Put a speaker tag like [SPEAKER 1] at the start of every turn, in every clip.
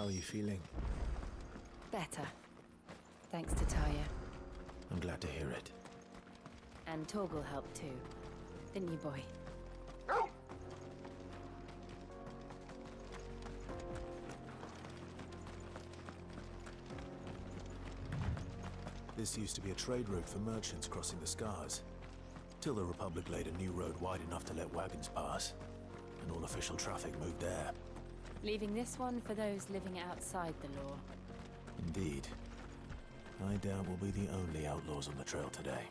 [SPEAKER 1] How are you feeling?
[SPEAKER 2] Better. Thanks to Taya.
[SPEAKER 1] I'm glad to hear it.
[SPEAKER 2] And Torgal helped too. Didn't you, boy?
[SPEAKER 1] This used to be a trade route for merchants crossing the Scars. Till the Republic laid a new road wide enough to let wagons pass. And all official traffic moved there.
[SPEAKER 2] Leaving this one for those living outside the law.
[SPEAKER 1] Indeed. I doubt we'll be the only outlaws on the trail today.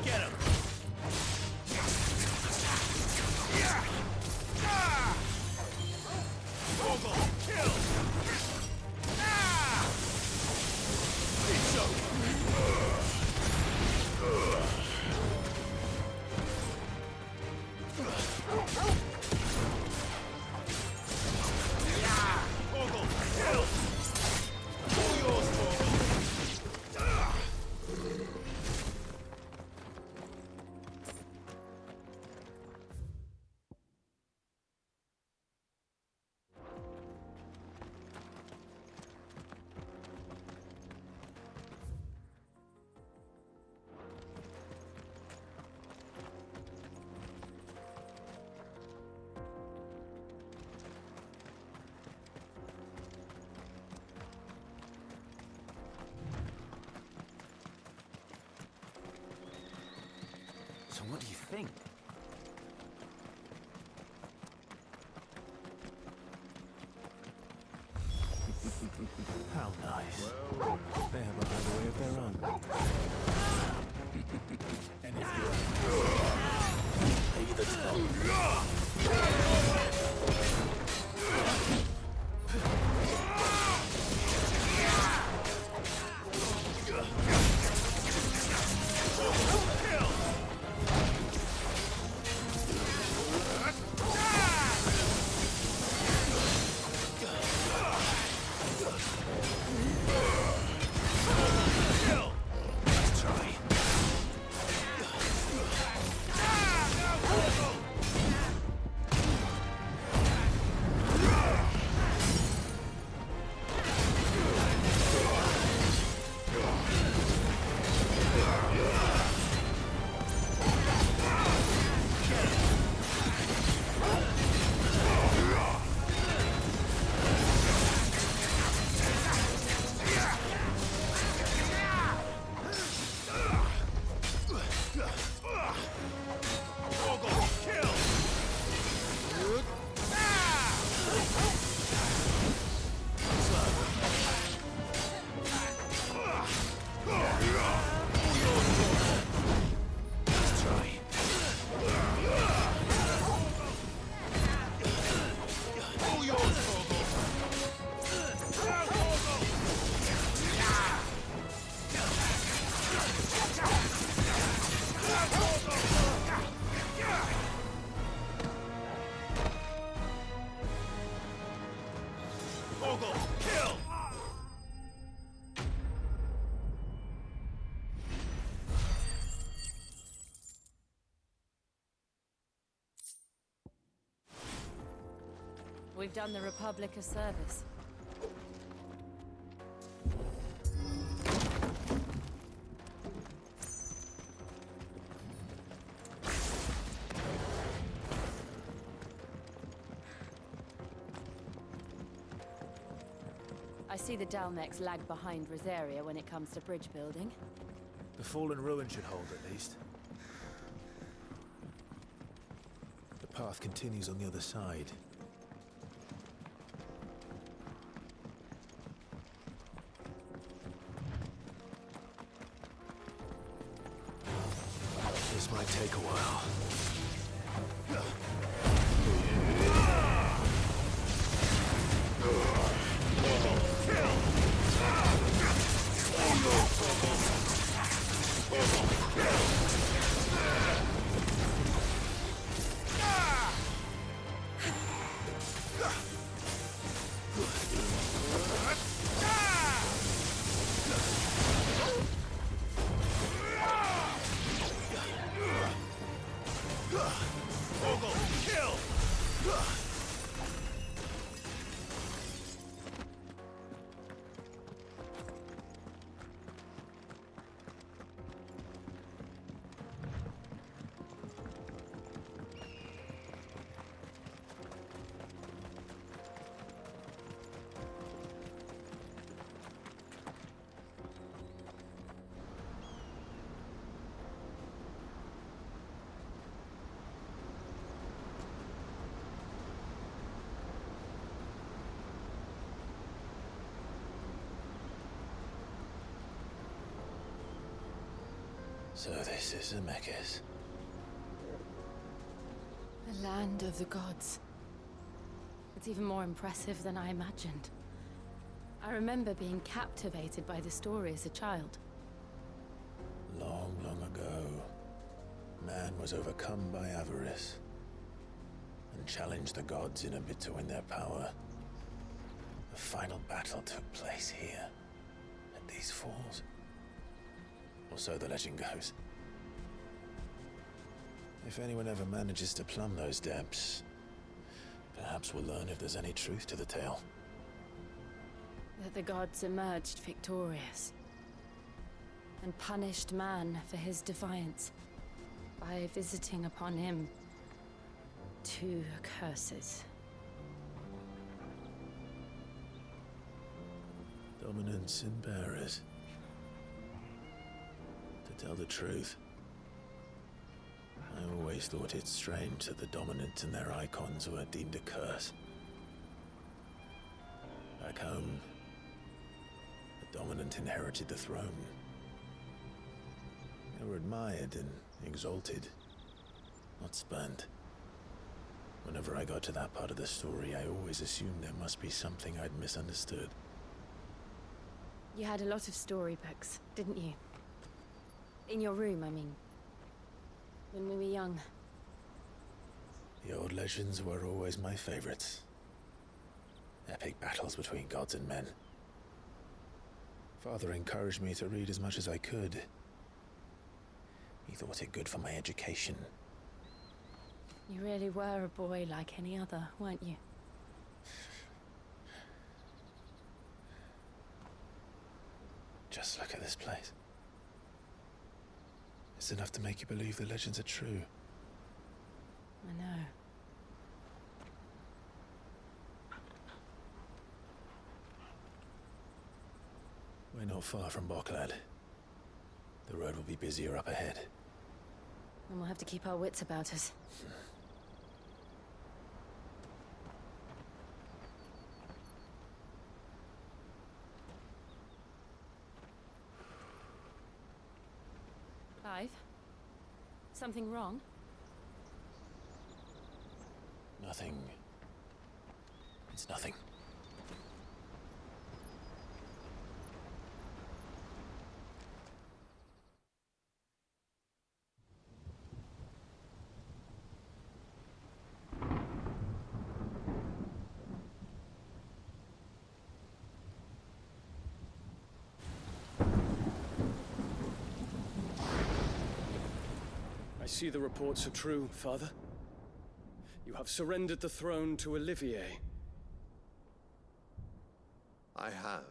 [SPEAKER 3] Get him! Kill! It's
[SPEAKER 4] So what do you think?
[SPEAKER 1] How nice. They have a hideaway of their own.
[SPEAKER 3] And if you're... Pay the
[SPEAKER 2] We've done the Republic a service. I see the Dalmex lag behind Rosaria when it comes to bridge building.
[SPEAKER 1] The fallen ruin should hold at least. The path continues on the other side. This might take a while.
[SPEAKER 3] Vogel, kill!
[SPEAKER 1] So this is Amidst.
[SPEAKER 2] The land of the gods. It's even more impressive than I imagined. I remember being captivated by the story as a child.
[SPEAKER 1] Long, long ago, man was overcome by avarice and challenged the gods in a bid to win their power. The final battle took place here, at these falls. Or so the legend goes. If anyone ever manages to plumb those depths, perhaps we'll learn if there's any truth to the tale.
[SPEAKER 2] That the gods emerged victorious and punished man for his defiance by visiting upon him 2 curses.
[SPEAKER 1] Dominance and bearers. To tell the truth, I always thought it strange that the dominant and their icons were deemed a curse. Back home, the dominant inherited the throne. They were admired and exalted, not spurned. Whenever I got to that part of the story, I always assumed there must be something I'd misunderstood.
[SPEAKER 2] You had a lot of storybooks, didn't you? In your room, I mean. When we were young.
[SPEAKER 1] The old legends were always my favorites. Epic battles between gods and men. Father encouraged me to read as much as I could. He thought it good for my education.
[SPEAKER 2] You really were a boy like any other, weren't you?
[SPEAKER 1] Just look at this place. It's enough to make you believe the legends are true.
[SPEAKER 2] I know.
[SPEAKER 1] We're not far from Boklad. The road will be busier up ahead.
[SPEAKER 2] And we'll have to keep our wits about us. Clive? Something wrong?
[SPEAKER 1] Nothing. It's nothing.
[SPEAKER 5] I see the reports are true, Father. You have surrendered the throne to Olivier.
[SPEAKER 6] I have.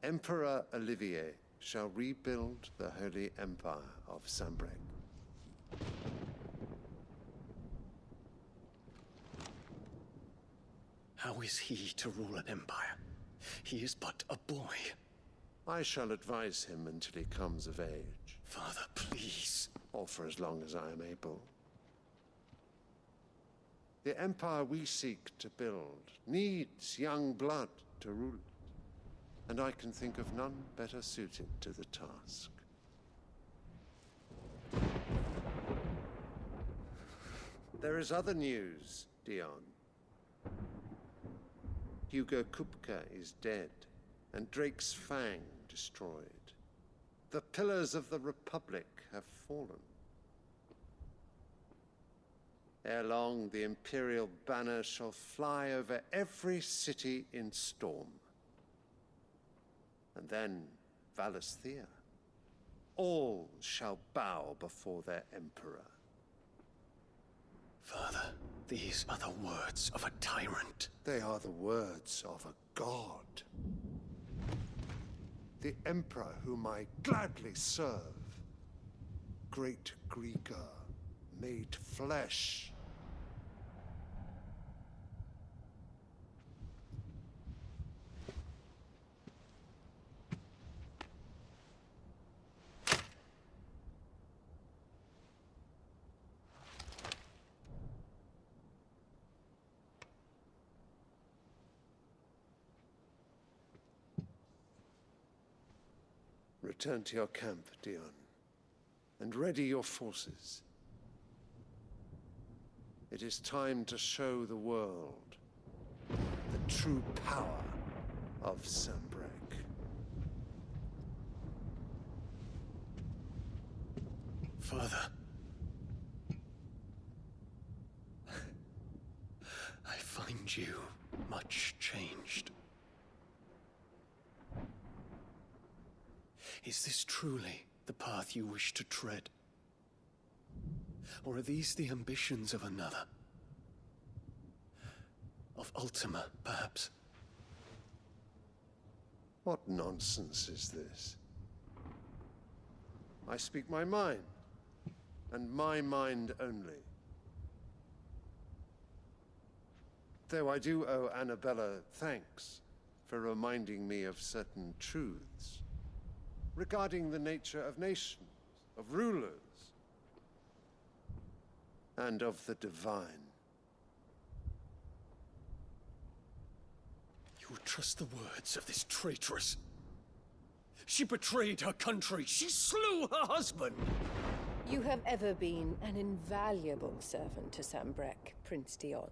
[SPEAKER 6] Emperor Olivier shall rebuild the Holy Empire of Sanbreque.
[SPEAKER 5] How is he to rule an empire? He is but a boy.
[SPEAKER 6] I shall advise him until he comes of age,
[SPEAKER 5] Father, please.
[SPEAKER 6] or for as long as I am able. The empire we seek to build needs young blood to rule it, and I can think of none better suited to the task. There is other news, Dion. Hugo Kupka is dead, and Drake's Fang destroyed. The pillars of the Republic have fallen. Ere long, the Imperial banner shall fly over every city in Storm. And then Valisthea. All shall bow before their Emperor.
[SPEAKER 5] These are the words of a tyrant.
[SPEAKER 6] They are the words of a god. The Emperor whom I gladly serve. Great Greeker, made flesh. Return to your camp, Dion, and ready your forces. It is time to show the world the true power of Sanbreque.
[SPEAKER 5] Father. I find you much changed. Is this truly the path you wish to tread? Or are these the ambitions of another? Of Ultima, perhaps?
[SPEAKER 6] What nonsense is this? I speak my mind, and my mind only. Though I do owe Annabella thanks for reminding me of certain truths regarding the nature of nations, of rulers, and of the divine.
[SPEAKER 5] You would trust the words of this traitress? She betrayed her country. She slew her husband.
[SPEAKER 7] You have ever been an invaluable servant to Sanbreque, Prince Dion.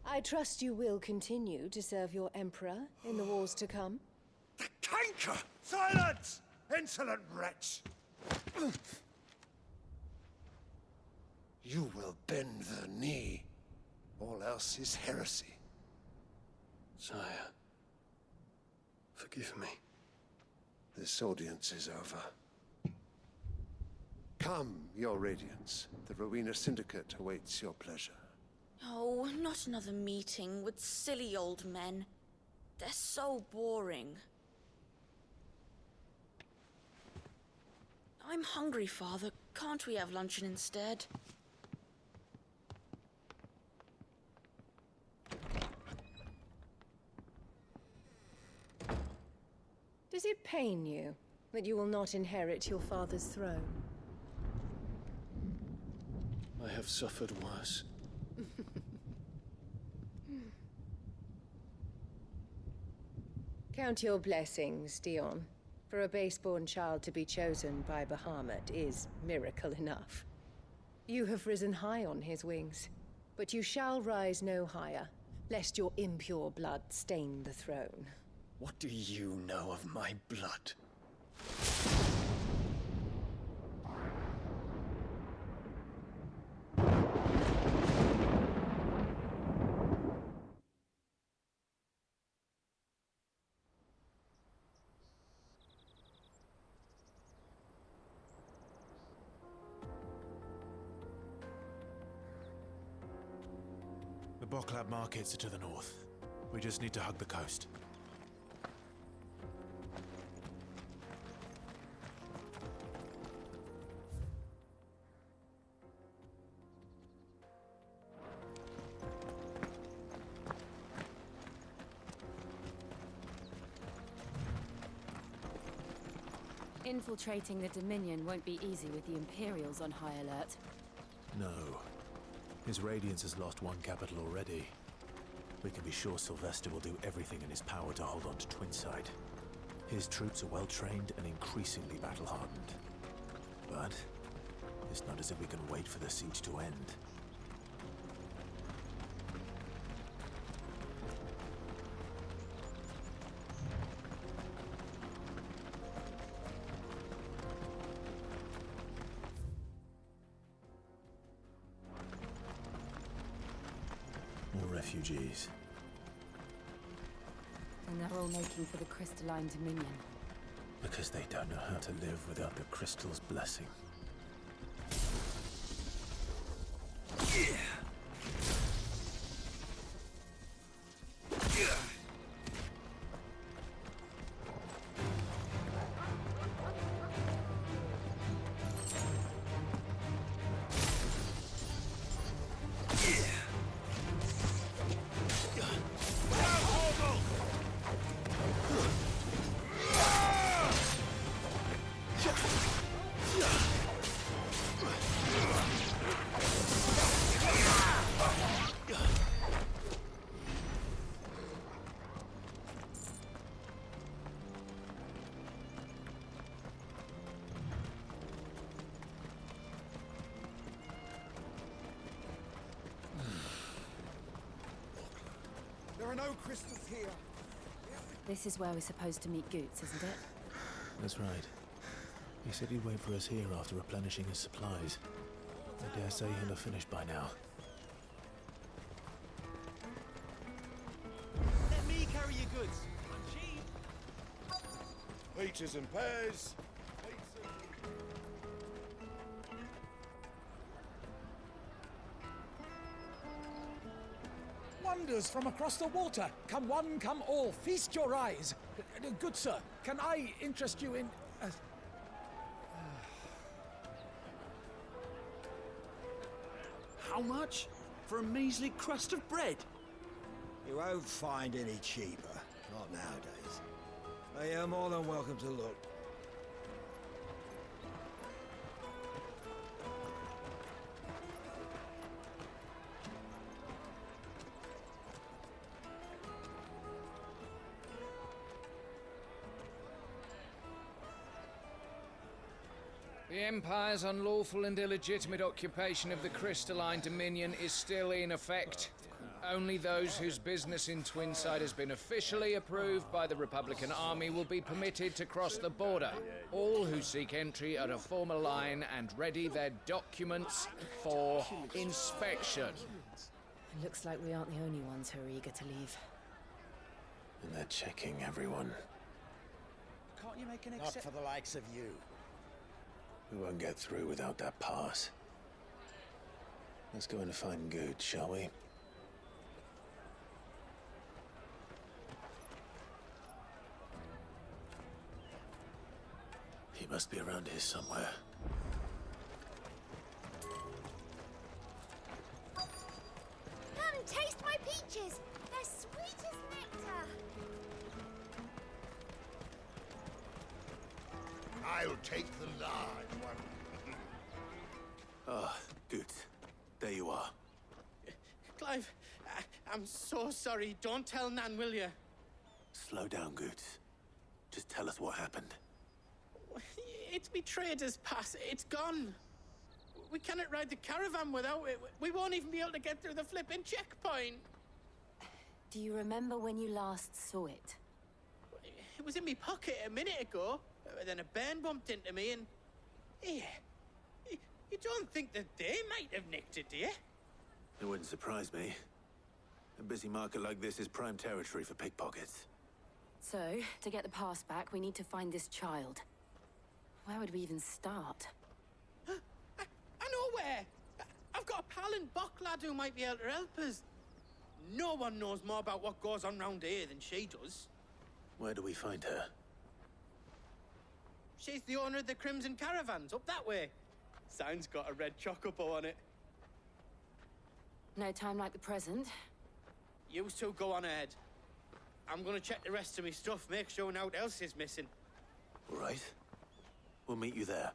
[SPEAKER 7] I trust you will continue to serve your Emperor in the wars to come.
[SPEAKER 6] The canker! Silence! Insolent wretch! You will bend the knee. All else is heresy.
[SPEAKER 5] Sire, forgive me.
[SPEAKER 6] This audience is over. Come, your Radiance. The Rowena Syndicate awaits your pleasure.
[SPEAKER 8] Oh, not another meeting with silly old men. They're so boring. I'm hungry, Father. Can't we have luncheon instead?
[SPEAKER 7] Does it pain you that you will not inherit your father's throne?
[SPEAKER 5] I have suffered worse.
[SPEAKER 7] Count your blessings, Dion. For a base-born child to be chosen by Bahamut is miracle enough. You have risen high on his wings, but you shall rise no higher, lest your impure blood stain the throne.
[SPEAKER 5] What do you know of my blood?
[SPEAKER 3] The Boklab markets are to the north. We just need to hug the coast.
[SPEAKER 2] Infiltrating the Dominion won't be easy with the Imperials on high alert.
[SPEAKER 1] No. His Radiance has lost one capital already. We can be sure Sylvester will do everything in his power to hold on to Twinside. His troops are well-trained and increasingly battle-hardened. But it's not as if we can wait for the siege to end. More refugees.
[SPEAKER 2] And they're all making for the crystalline Dominion.
[SPEAKER 1] Because they don't know how to live without the crystal's blessing.
[SPEAKER 9] no crystals here.
[SPEAKER 2] This is where we're supposed to meet Goots, isn't it?
[SPEAKER 1] That's right. He said he'd wait for us here after replenishing his supplies. I dare say he'll have finished by now.
[SPEAKER 9] Let me carry your goods. I'm cheap.
[SPEAKER 6] Peaches and pears.
[SPEAKER 9] Wonders from across the water. Come one, come all. Feast your eyes. Good sir, can I interest you in...
[SPEAKER 10] How much? For a measly crust of bread?
[SPEAKER 11] You won't find any cheaper. Not nowadays. But you're more than welcome to look.
[SPEAKER 12] The Empire's unlawful and illegitimate occupation of the crystalline dominion is still in effect. Only those whose business in Twinside has been officially approved by the Republican Army will be permitted to cross the border. All who seek entry are to form a line and ready their documents for inspection.
[SPEAKER 2] It looks like we aren't the only ones who are eager to leave.
[SPEAKER 1] And they're checking everyone.
[SPEAKER 9] Can't you make an
[SPEAKER 11] Not for the likes of you.
[SPEAKER 1] We won't get through without that pass. Let's go in and find Good, shall we? He must be around here somewhere.
[SPEAKER 13] Come, taste my peaches! They're sweet as nectar!
[SPEAKER 14] I'll take the large one.
[SPEAKER 1] Ah, Good. There you are.
[SPEAKER 15] Clive, I'm so sorry. Don't tell Nan, will you?
[SPEAKER 1] Slow down, Good. Just tell us what happened.
[SPEAKER 15] It's me trader's pass. It's gone. We cannot ride the caravan without it. We won't even be able to get through the flipping checkpoint.
[SPEAKER 2] Do you remember when you last saw it?
[SPEAKER 15] It was in my pocket a minute ago. Then a bairn bumped into me and... Yeah. You don't think that they might have nicked it, do you?
[SPEAKER 1] It wouldn't surprise me. A busy market like this is prime territory for pickpockets.
[SPEAKER 2] So, to get the pass back, we need to find this child. Where would we even start?
[SPEAKER 15] I know where! I've got a pal in Bock lad who might be able to help us. No one knows more about what goes on round here than she does.
[SPEAKER 1] Where do we find her?
[SPEAKER 15] She's the owner of the Crimson Caravans, up that way. Sign's got a red chocobo on it.
[SPEAKER 2] No time like the present.
[SPEAKER 15] You two go on ahead. I'm gonna check the rest of my stuff, make sure naught else is missing.
[SPEAKER 1] All right. We'll meet you there.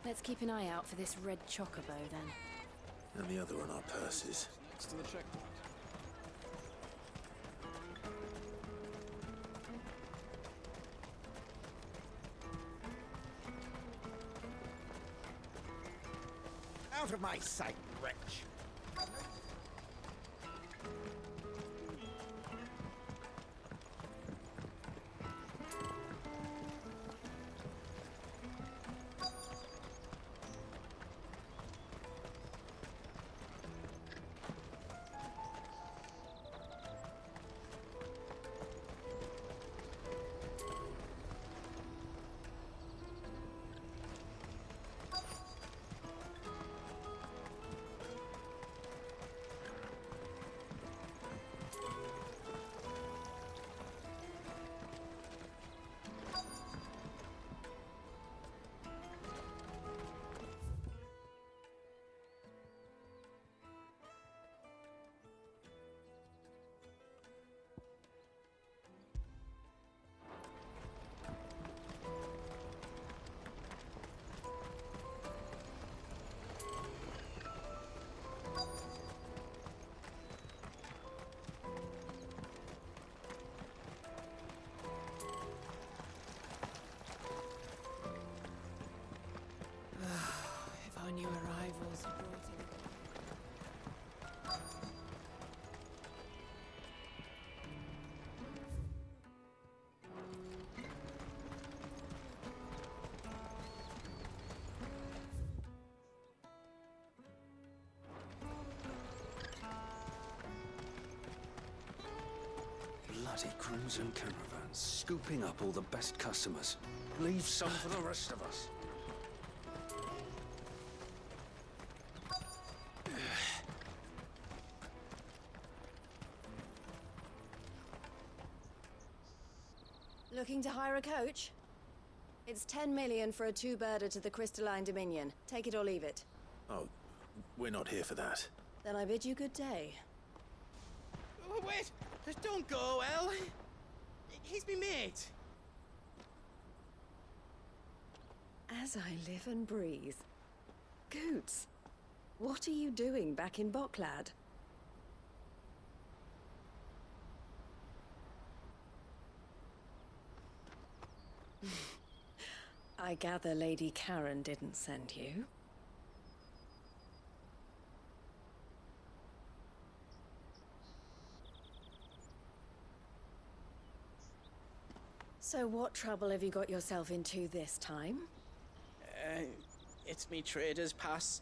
[SPEAKER 2] Let's keep an eye out for this red chocobo, then.
[SPEAKER 1] And the other on our purses.
[SPEAKER 9] Next to the checkpoint.
[SPEAKER 11] Out of my sight, wretch.
[SPEAKER 10] Bloody crimson caravans, scooping up all the best customers. Leave some for the rest of us.
[SPEAKER 7] Looking to hire a coach? It's 10 million for a two-birder to the Crystalline Dominion. Take it or leave it.
[SPEAKER 1] Oh, we're not here for that.
[SPEAKER 7] Then I bid you good day.
[SPEAKER 15] Oh, wait! Don't go, El. He's me mate.
[SPEAKER 7] As I live and breathe. Goots, what are you doing back in Boklad? I gather Lady Karen didn't send you. So what trouble have you got yourself into this time?
[SPEAKER 15] It's me trader's pass.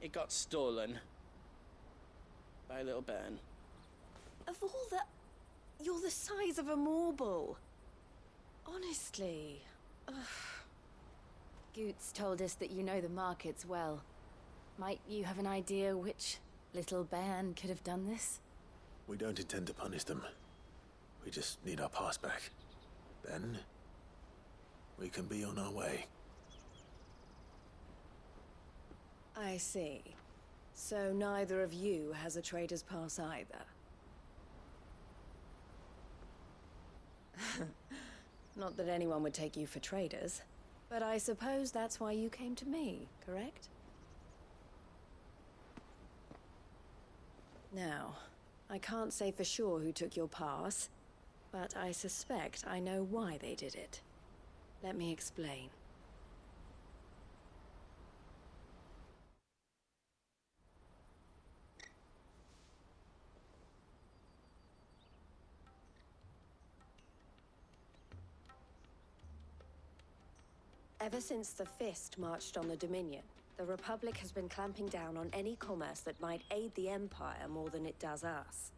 [SPEAKER 15] It got stolen. By a little bairn.
[SPEAKER 7] Of all the... You're the size of a marble. Honestly. Ugh.
[SPEAKER 2] Goots told us that you know the markets well. Might you have an idea which little bairn could have done this?
[SPEAKER 1] We don't intend to punish them. We just need our pass back. Then, we can be on our way.
[SPEAKER 7] I see. So neither of you has a trader's pass either. Not that anyone would take you for traders, but I suppose that's why you came to me, correct? Now, I can't say for sure who took your pass, but I suspect I know why they did it. Let me explain. Ever since the Fist marched on the Dominion, the Republic has been clamping down on any commerce that might aid the Empire more than it does us.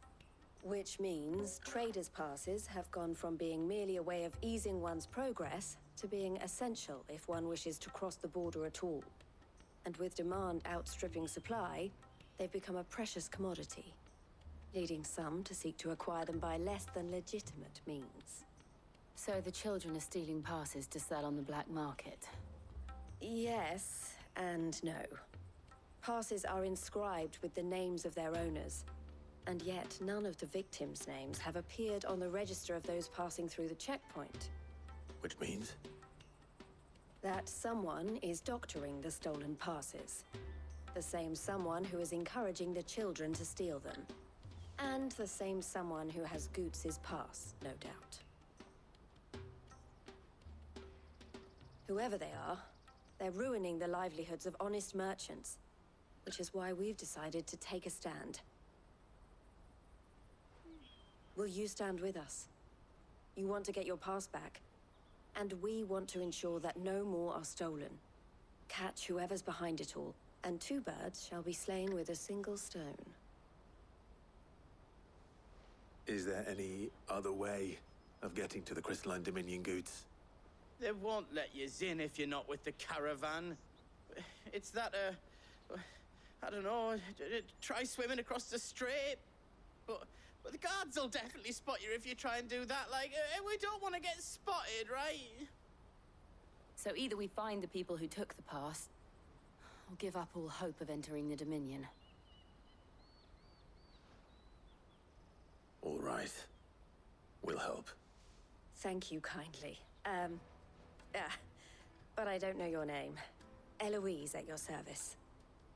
[SPEAKER 7] Which means traders' passes have gone from being merely a way of easing one's progress to being essential if one wishes to cross the border at all. And with demand outstripping supply, they've become a precious commodity, leading some to seek to acquire them by less than legitimate means.
[SPEAKER 2] So the children are stealing passes to sell on the black market?
[SPEAKER 7] Yes and no. Passes are inscribed with the names of their owners, and yet none of the victims' names have appeared on the register of those passing through the checkpoint.
[SPEAKER 1] Which means?
[SPEAKER 7] That someone is doctoring the stolen passes. The same someone who is encouraging the children to steal them. And the same someone who has Goots' pass, no doubt. Whoever they are, they're ruining the livelihoods of honest merchants, which is why we've decided to take a stand. Will you stand with us? You want to get your pass back, and we want to ensure that no more are stolen. Catch whoever's behind it all, and two birds shall be slain with a single stone.
[SPEAKER 1] Is there any other way of getting to the Crystalline Dominion, Goots?
[SPEAKER 15] They won't let you in if you're not with the caravan. It's that, I don't know, try swimming across the strait. But the guards will definitely spot you if you try and do that. Like, we don't want to get spotted, right?
[SPEAKER 2] So either we find the people who took the pass, or give up all hope of entering the Dominion.
[SPEAKER 1] All right. We'll help.
[SPEAKER 7] Thank you kindly. But I don't know your name. Eloise at your service.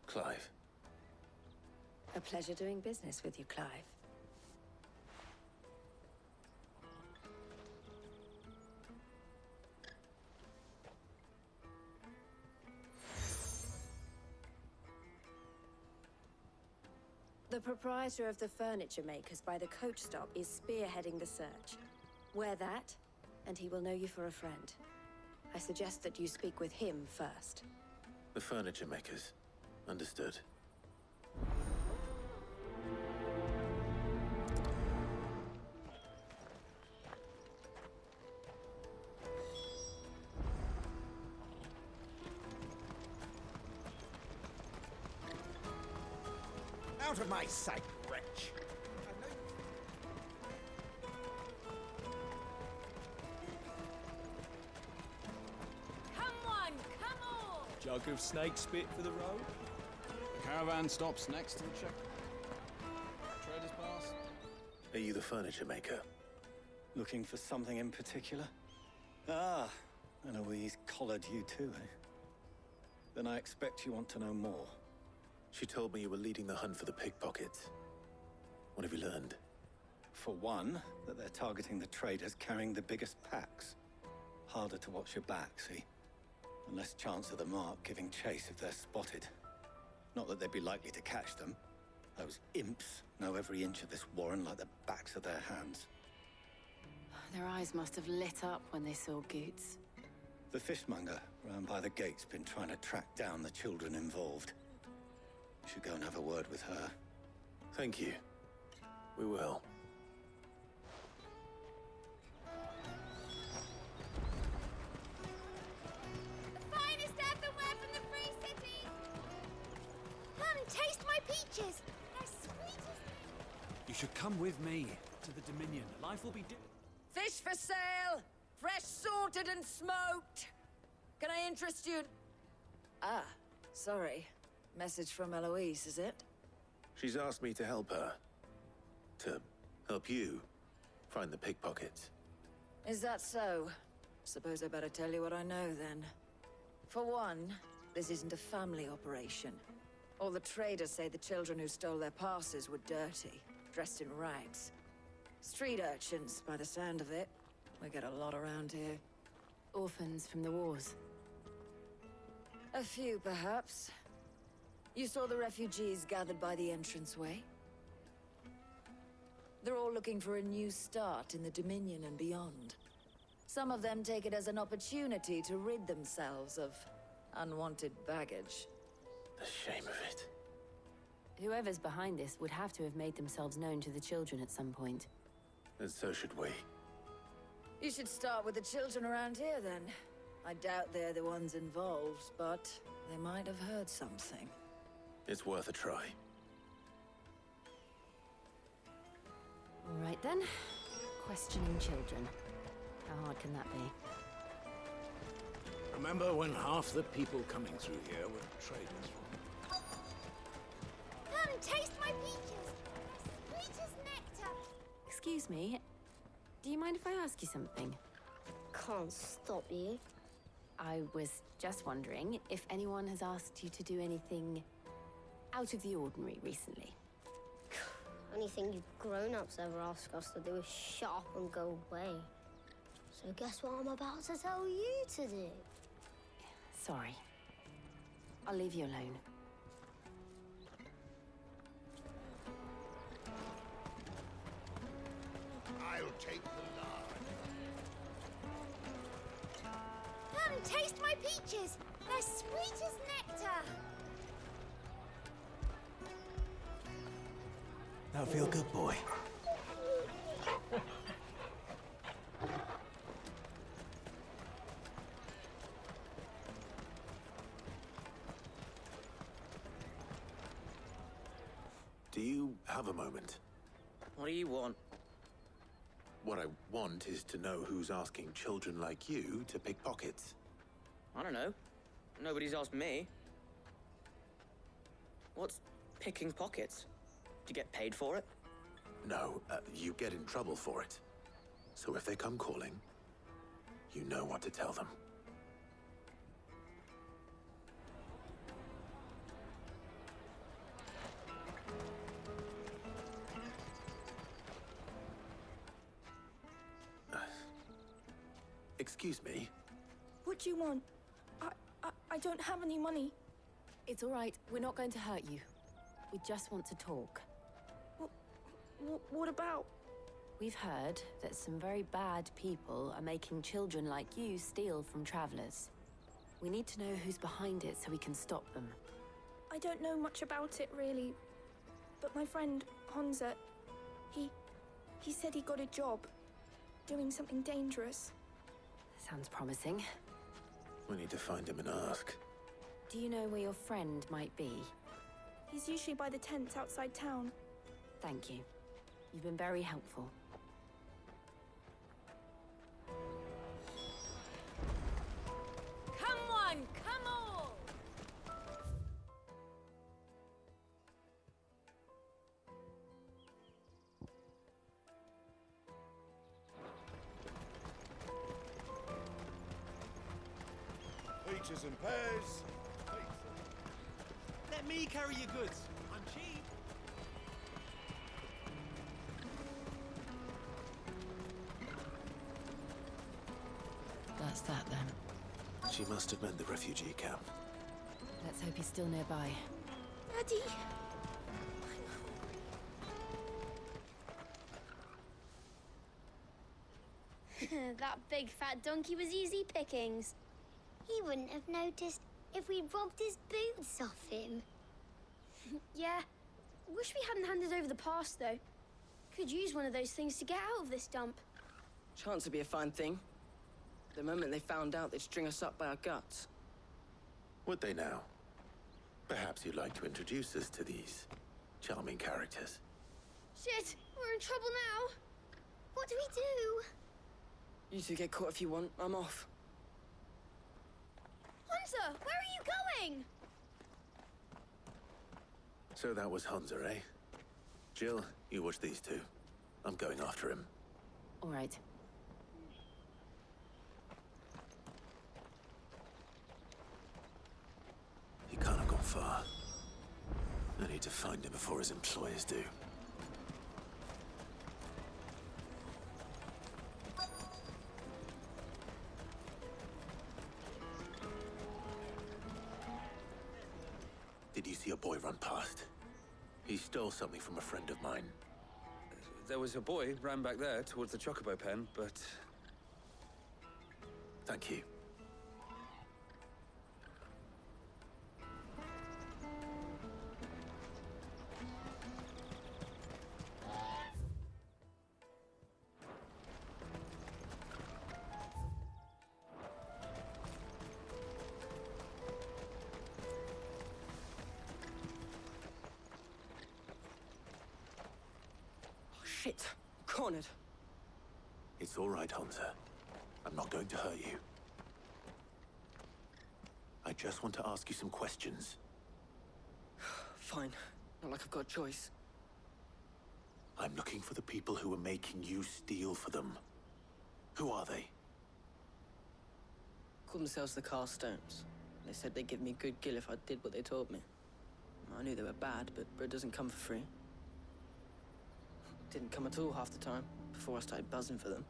[SPEAKER 1] Clive.
[SPEAKER 7] A pleasure doing business with you, Clive. The proprietor of the furniture makers by the coach stop is spearheading the search. Wear that, and he will know you for a friend. I suggest that you speak with him first.
[SPEAKER 1] The furniture makers. Understood.
[SPEAKER 9] out of my sight, wretch!
[SPEAKER 13] Come on, come on!
[SPEAKER 5] Jug of snake spit for the road?
[SPEAKER 16] The caravan stops next to the check. Traders pass.
[SPEAKER 1] Are you the furniture maker?
[SPEAKER 11] Looking for something in particular? Ah, and Eloise collared you too, eh? Then I expect you want to know more.
[SPEAKER 1] She told me you were leading the hunt for the pickpockets. What have you learned?
[SPEAKER 11] For one, that they're targeting the traders carrying the biggest packs. Harder to watch your back, see? And less chance of the mark giving chase if they're spotted. Not that they'd be likely to catch them. Those imps know every inch of this warren like the backs of their hands.
[SPEAKER 2] Their eyes must have lit up when they saw Goots.
[SPEAKER 11] The fishmonger round by the gate's been trying to track down the children involved. You should go and have a word with her.
[SPEAKER 1] Thank you. We will.
[SPEAKER 13] The finest earthenware from the Free City! Come, taste my peaches! They're sweet as...
[SPEAKER 10] You should come with me to the Dominion. Life will be
[SPEAKER 17] Fish for sale! Fresh sorted and smoked! Can I interest you? Ah, sorry. Message from Eloise, is it?
[SPEAKER 1] She's asked me to help her. To help you find the pickpockets.
[SPEAKER 17] Is that so? Suppose I better tell you what I know, then. For one, this isn't a family operation. All the traders say the children who stole their passes were dirty, dressed in rags. Street urchins, by the sound of it. We get a lot around here.
[SPEAKER 2] Orphans from the wars.
[SPEAKER 17] A few, perhaps. You saw the refugees gathered by the entranceway? They're all looking for a new start in the Dominion and beyond. Some of them take it as an opportunity to rid themselves of unwanted baggage.
[SPEAKER 1] The shame of it.
[SPEAKER 2] Whoever's behind this would have to have made themselves known to the children at some point.
[SPEAKER 1] And so should we.
[SPEAKER 17] You should start with the children around here, then. I doubt they're the ones involved, but they might have heard something.
[SPEAKER 1] It's worth a try.
[SPEAKER 2] All right, then. Questioning children. How hard can that be?
[SPEAKER 14] Remember when half the people coming through here were traders?
[SPEAKER 13] Come, taste my peaches! They're sweet as nectar!
[SPEAKER 2] Excuse me. Do you mind if I ask you something?
[SPEAKER 18] Can't stop you.
[SPEAKER 2] I was just wondering if anyone has asked you to do anything out of the ordinary recently.
[SPEAKER 18] Anything you grown-ups ever ask us to do is shut up and go away. So guess what I'm about to tell you to do?
[SPEAKER 2] Sorry. I'll leave you alone.
[SPEAKER 14] I'll take the lard.
[SPEAKER 13] Come, taste my peaches! They're sweet as nectar!
[SPEAKER 1] Now feel good, boy. Do you have a moment?
[SPEAKER 15] What do you want?
[SPEAKER 1] What I want is to know who's asking children like you to pick pockets.
[SPEAKER 15] I don't know. Nobody's asked me. What's picking pockets? Do you get paid for it?
[SPEAKER 1] No, you get in trouble for it. So if they come calling, you know what to tell them. Excuse me?
[SPEAKER 19] What do you want? I don't have any money.
[SPEAKER 2] It's all right. We're not going to hurt you. We just want to talk.
[SPEAKER 19] What about?
[SPEAKER 2] We've heard that some very bad people are making children like you steal from travelers. We need to know who's behind it so we can stop them.
[SPEAKER 19] I don't know much about it, really. But my friend, Honza, he said he got a job doing something dangerous.
[SPEAKER 2] Sounds promising.
[SPEAKER 1] We need to find him and ask.
[SPEAKER 2] Do you know where your friend might be?
[SPEAKER 19] He's usually by the tents outside town.
[SPEAKER 2] Thank you. You've been very helpful. Come on, come on!
[SPEAKER 6] Peaches and pears.
[SPEAKER 20] Let me carry your goods. I'm cheap.
[SPEAKER 2] That's that then.
[SPEAKER 1] She must have meant the refugee camp.
[SPEAKER 2] Let's hope he's still nearby.
[SPEAKER 19] Daddy!
[SPEAKER 18] That big fat donkey was easy pickings. He wouldn't have noticed if we robbed his boots off him.
[SPEAKER 13] Yeah. Wish we hadn't handed over the pass, though. Could use one of those things to get out of this dump.
[SPEAKER 15] Chance would be a fine thing. The moment they found out, they'd string us up by our guts.
[SPEAKER 1] Would they now? Perhaps you'd like to introduce us to these charming characters.
[SPEAKER 13] Shit, we're in trouble now.
[SPEAKER 18] What do we do?
[SPEAKER 15] You two get caught if you want. I'm off.
[SPEAKER 13] Hunter, where are you going?
[SPEAKER 1] So that was Hunter, eh? Jill, you watch these two. I'm going after him.
[SPEAKER 2] All right.
[SPEAKER 1] He can't have gone far. I need to find him before his employers do. Did you see a boy run past? He stole something from a friend of mine.
[SPEAKER 10] There was a boy ran back there towards the chocobo pen, but...
[SPEAKER 1] Thank you.
[SPEAKER 15] Shit. Cornered.
[SPEAKER 1] It's all right, Hunter. I'm not going to hurt you. I just want to ask you some questions.
[SPEAKER 15] Fine. Not like I've got a choice.
[SPEAKER 1] I'm looking for the people who are making you steal for them. Who are they?
[SPEAKER 15] Called themselves the Carstones. They said they'd give me good gill if I did what they told me. I knew they were bad, but bread doesn't come for free. Didn't come at all half the time, before I started buzzing for them.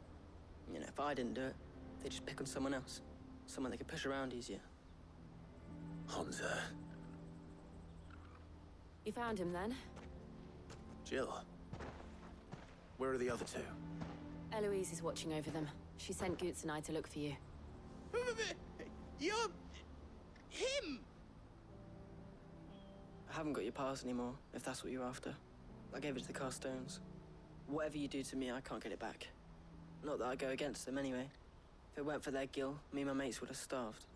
[SPEAKER 15] You know, if I didn't do it, they'd just pick on someone else. Someone they could push around easier.
[SPEAKER 1] Hunter.
[SPEAKER 2] You found him then?
[SPEAKER 1] Jill. Where are the other two?
[SPEAKER 2] Eloise is watching over them. She sent Goots and I to look for you.
[SPEAKER 15] You're... him! I haven't got your pass anymore, if that's what you're after. I gave it to the Carstones. Whatever you do to me, I can't get it back. Not that I go against them anyway. If it weren't for their gill, me and my mates would have starved.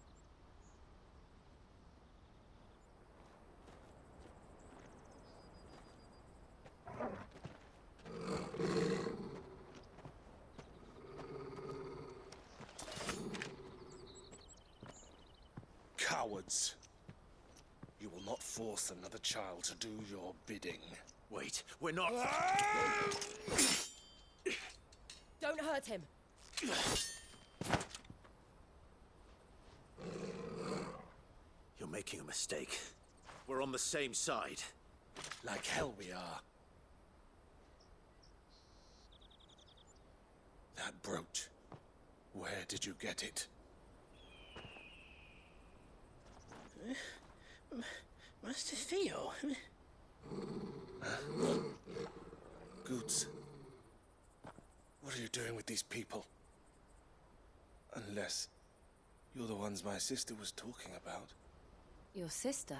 [SPEAKER 9] Cowards. You will not force another child to do your bidding.
[SPEAKER 1] Wait, we're not...
[SPEAKER 2] Don't hurt him.
[SPEAKER 1] You're making a mistake. We're on the same side.
[SPEAKER 9] Like hell we are. That brooch. Where did you get it?
[SPEAKER 15] Master Theo?
[SPEAKER 9] Goots. What are you doing with these people? Unless you're the ones my sister was talking about.
[SPEAKER 2] Your sister?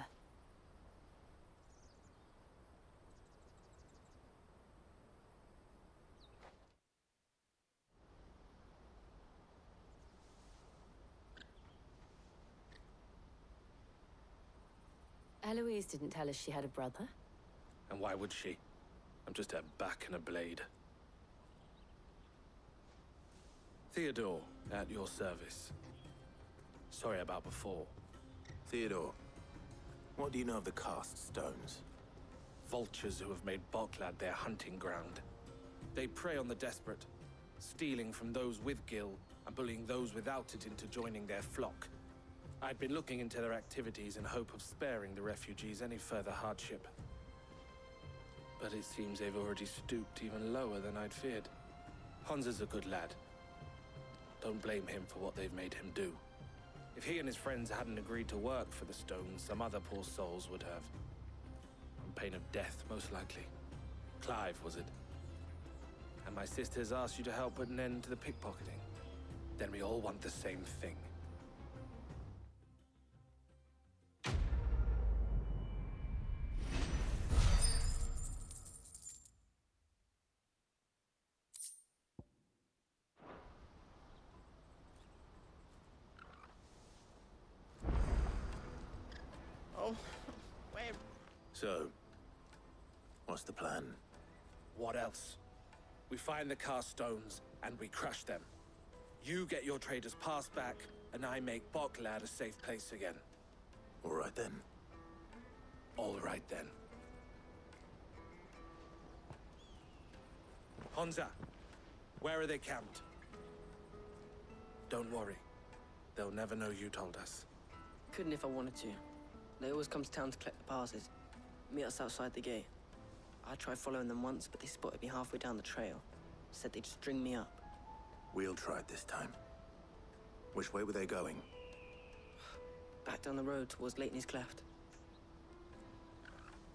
[SPEAKER 2] Eloise didn't tell us she had a brother.
[SPEAKER 21] And why would she? I'm just her back and a blade. Theodore, at your service. Sorry about before.
[SPEAKER 1] Theodore, what do you know of the cast stones?
[SPEAKER 21] Vultures who have made Boklad their hunting ground. They prey on the desperate, stealing from those with gil and bullying those without it into joining their flock. I'd been looking into their activities in hope of sparing the refugees any further hardship. But it seems they've already stooped even lower than I'd feared. Hans is a good lad. Don't blame him for what they've made him do. If he and his friends hadn't agreed to work for the stones, some other poor souls would have. On pain of death, most likely. Clive, was it? And my sisters asked you to help put an end to the pickpocketing. Then we all want the same thing.
[SPEAKER 15] Oh, where?
[SPEAKER 1] So, what's the plan?
[SPEAKER 21] What else? We find the cast stones, and we crush them. You get your traders pass back, and I make Boklad a safe place again.
[SPEAKER 1] All right then.
[SPEAKER 21] All right then. Honza, where are they camped? Don't worry. They'll never know you told us.
[SPEAKER 22] Couldn't if I wanted to. They always come to town to collect the passes. Meet us outside the gate. I tried following them once, but they spotted me halfway down the trail. Said they'd string me up.
[SPEAKER 1] We'll try it this time. Which way were they going?
[SPEAKER 22] Back down the road towards Leitney's Cleft.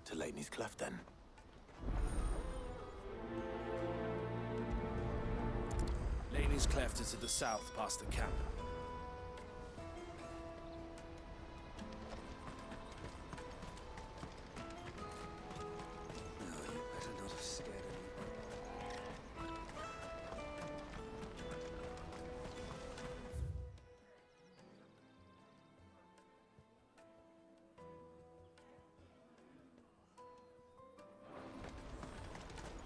[SPEAKER 1] To Leitney's Cleft, then?
[SPEAKER 21] Laney's Cleft is to the south, past the camp.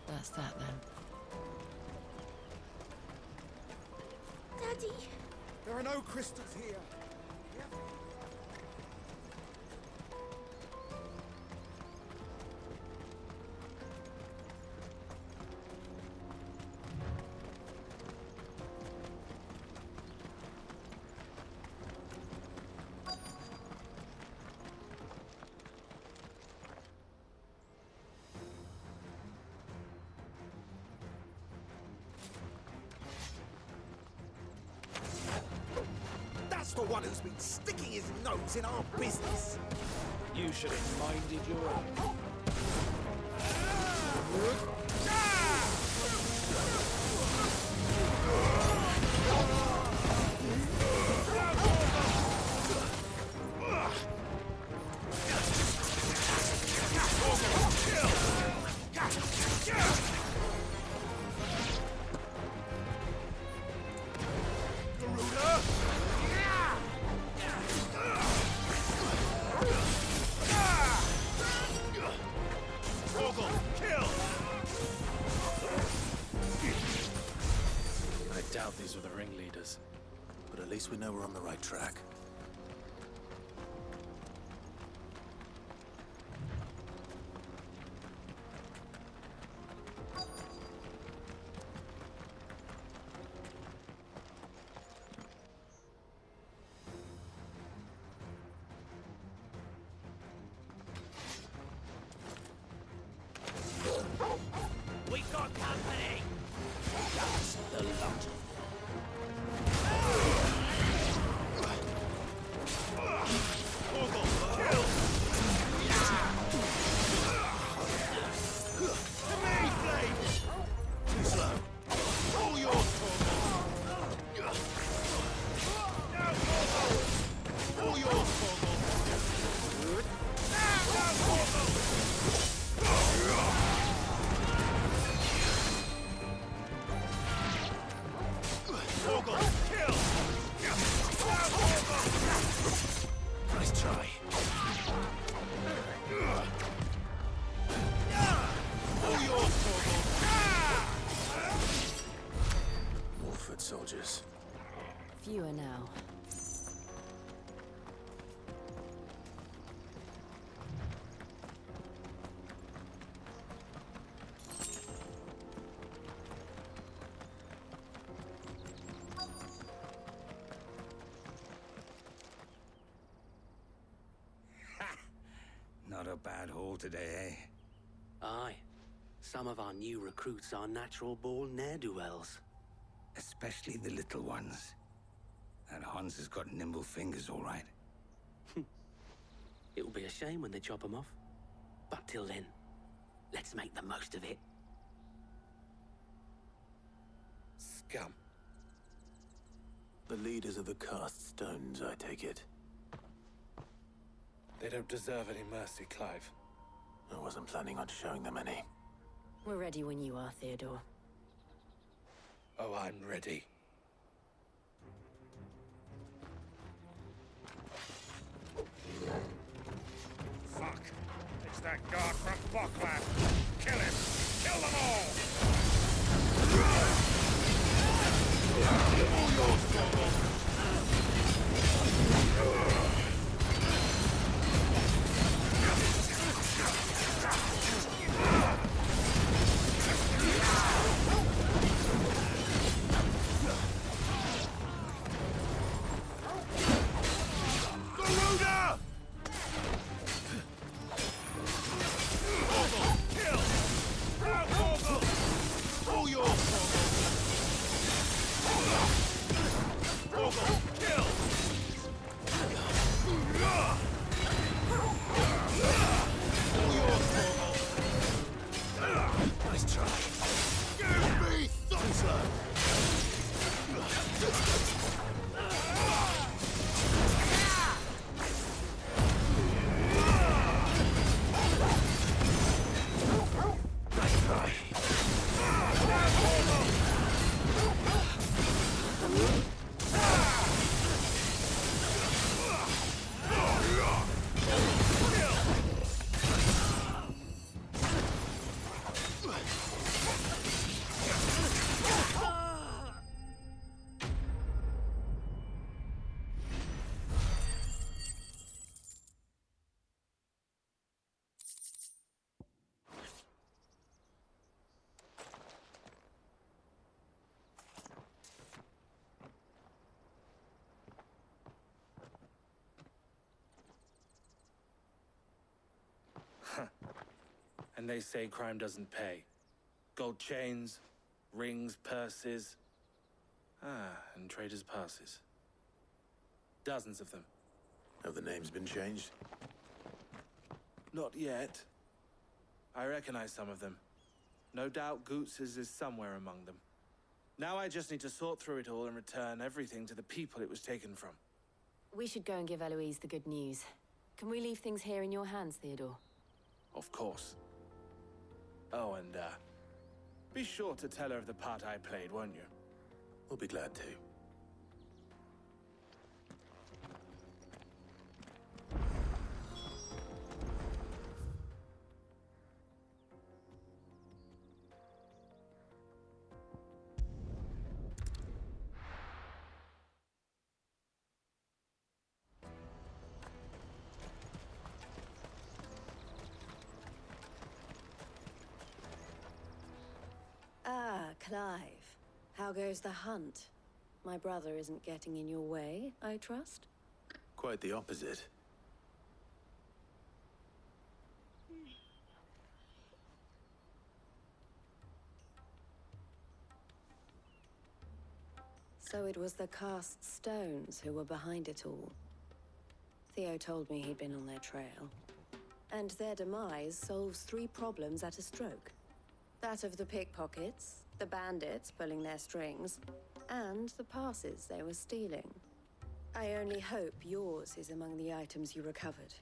[SPEAKER 2] That's that then.
[SPEAKER 13] Daddy!
[SPEAKER 9] There are no crystals here.
[SPEAKER 14] That's the one who's been sticking his nose in our business.
[SPEAKER 9] You should have minded your own.
[SPEAKER 21] I doubt these were the ringleaders.
[SPEAKER 1] But at least we know we're on the right track.
[SPEAKER 14] We got company! That's the lot of them.
[SPEAKER 2] now.
[SPEAKER 4] Not a bad haul today, eh?
[SPEAKER 8] Aye. Some of our new recruits are natural-born ne'er-do-wells.
[SPEAKER 4] Especially the little ones. That Hans has got nimble fingers, all right.
[SPEAKER 8] It'll be a shame when they chop them off. But till then, let's make the most of it.
[SPEAKER 11] Scum.
[SPEAKER 1] The leaders of the cast stones, I take it.
[SPEAKER 21] They don't deserve any mercy, Clive.
[SPEAKER 1] I wasn't planning on showing them any.
[SPEAKER 2] We're ready when you are, Theodore.
[SPEAKER 21] Oh, I'm ready.
[SPEAKER 23] Fuck. It's that guard from Bocklab. Kill him. Kill them all.
[SPEAKER 21] And they say crime doesn't pay. Gold chains, rings, purses. And traders' passes. Dozens of them.
[SPEAKER 1] Have the names been changed?
[SPEAKER 21] Not yet. I recognize some of them. No doubt Goots's is somewhere among them. Now I just need to sort through it all and return everything to the people it was taken from.
[SPEAKER 2] We should go and give Eloise the good news. Can we leave things here in your hands, Theodore?
[SPEAKER 21] Of course. Oh, and, be sure to tell her of the part I played, won't you?
[SPEAKER 1] We'll be glad to.
[SPEAKER 7] Clive. How goes the hunt? My brother isn't getting in your way, I trust?
[SPEAKER 1] Quite the opposite.
[SPEAKER 7] So it was the cast stones who were behind it all. Theo told me he'd been on their trail. And their demise solves 3 problems at a stroke. That of the pickpockets, the bandits pulling their strings, and the passes they were stealing. I only hope yours is among the items you recovered.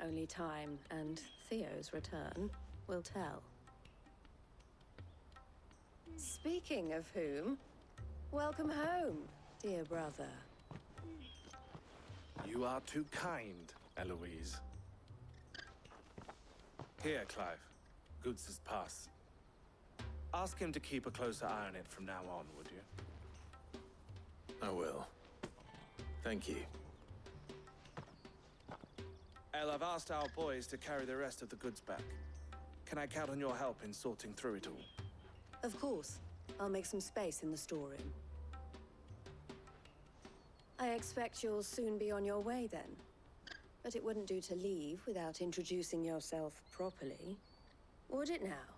[SPEAKER 7] Only time and Theo's return will tell. Speaking of whom, welcome home, dear brother.
[SPEAKER 21] You are too kind, Eloise. Here, Clive. Goots's pass. Ask him to keep a closer eye on it from now on, would you?
[SPEAKER 1] I will. Thank you.
[SPEAKER 21] El, I've asked our boys to carry the rest of the goods back. Can I count on your help in sorting through it all?
[SPEAKER 7] Of course. I'll make some space in the storeroom. I expect you'll soon be on your way then. But it wouldn't do to leave without introducing yourself properly. Would it now?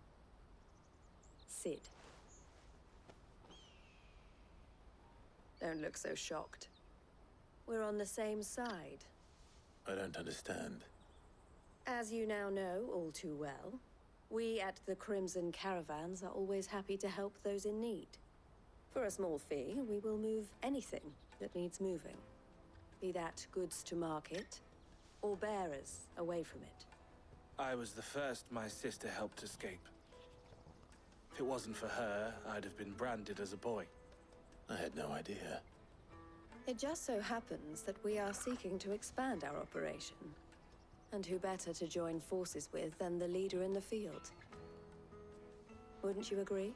[SPEAKER 7] Sid. Don't look so shocked. We're on the same side.
[SPEAKER 1] I don't understand.
[SPEAKER 7] As you now know all too well, we at the Crimson Caravans are always happy to help those in need. For a small fee, we will move anything that needs moving. Be that goods to market, or bearers away from it.
[SPEAKER 21] I was the first my sister helped escape. If it wasn't for her, I'd have been branded as a boy.
[SPEAKER 1] I had no idea.
[SPEAKER 7] It just so happens that we are seeking to expand our operation. And who better to join forces with than the leader in the field? Wouldn't you agree,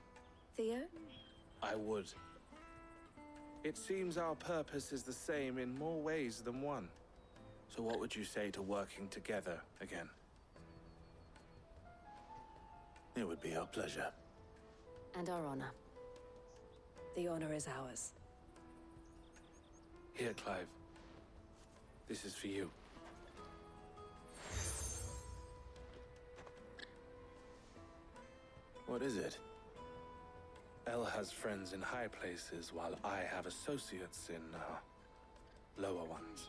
[SPEAKER 7] Theo?
[SPEAKER 21] I would. It seems our purpose is the same in more ways than one. So what would you say to working together again?
[SPEAKER 1] It would be our pleasure.
[SPEAKER 2] And our honor.
[SPEAKER 7] The honor is ours.
[SPEAKER 21] Here, Clive. This is for you.
[SPEAKER 1] What is it?
[SPEAKER 21] El has friends in high places, while I have associates in, lower ones.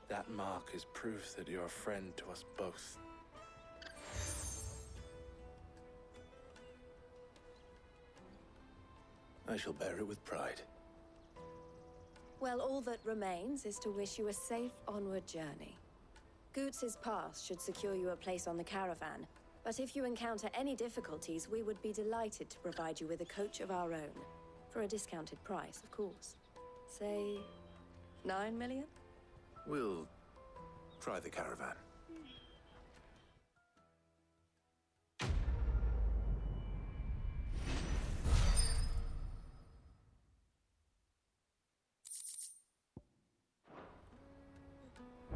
[SPEAKER 21] That mark is proof that you're a friend to us both.
[SPEAKER 1] I shall bear it with pride.
[SPEAKER 7] Well, all that remains is to wish you a safe onward journey. Goots' pass should secure you a place on the caravan, but if you encounter any difficulties, we would be delighted to provide you with a coach of our own. For a discounted price, of course. Say, 9 million?
[SPEAKER 1] We'll try the caravan.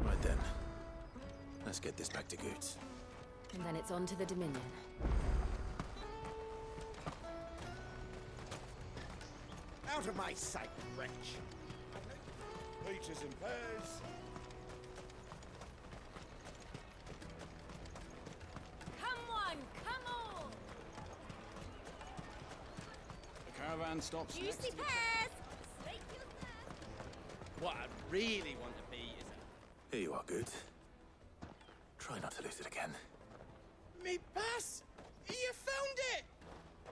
[SPEAKER 1] Right then. Let's get this back to Goots.
[SPEAKER 2] And then it's on to the Dominion.
[SPEAKER 14] Out of my sight, wretch! Peaches and pears.
[SPEAKER 13] Come on, come on!
[SPEAKER 16] The caravan stops next
[SPEAKER 13] Juicy
[SPEAKER 16] to the
[SPEAKER 13] pears! Slake your thirst!
[SPEAKER 15] What I really want to be is a...
[SPEAKER 1] Here you are, Goots. Try not to lose it again.
[SPEAKER 15] Me pass! You found it!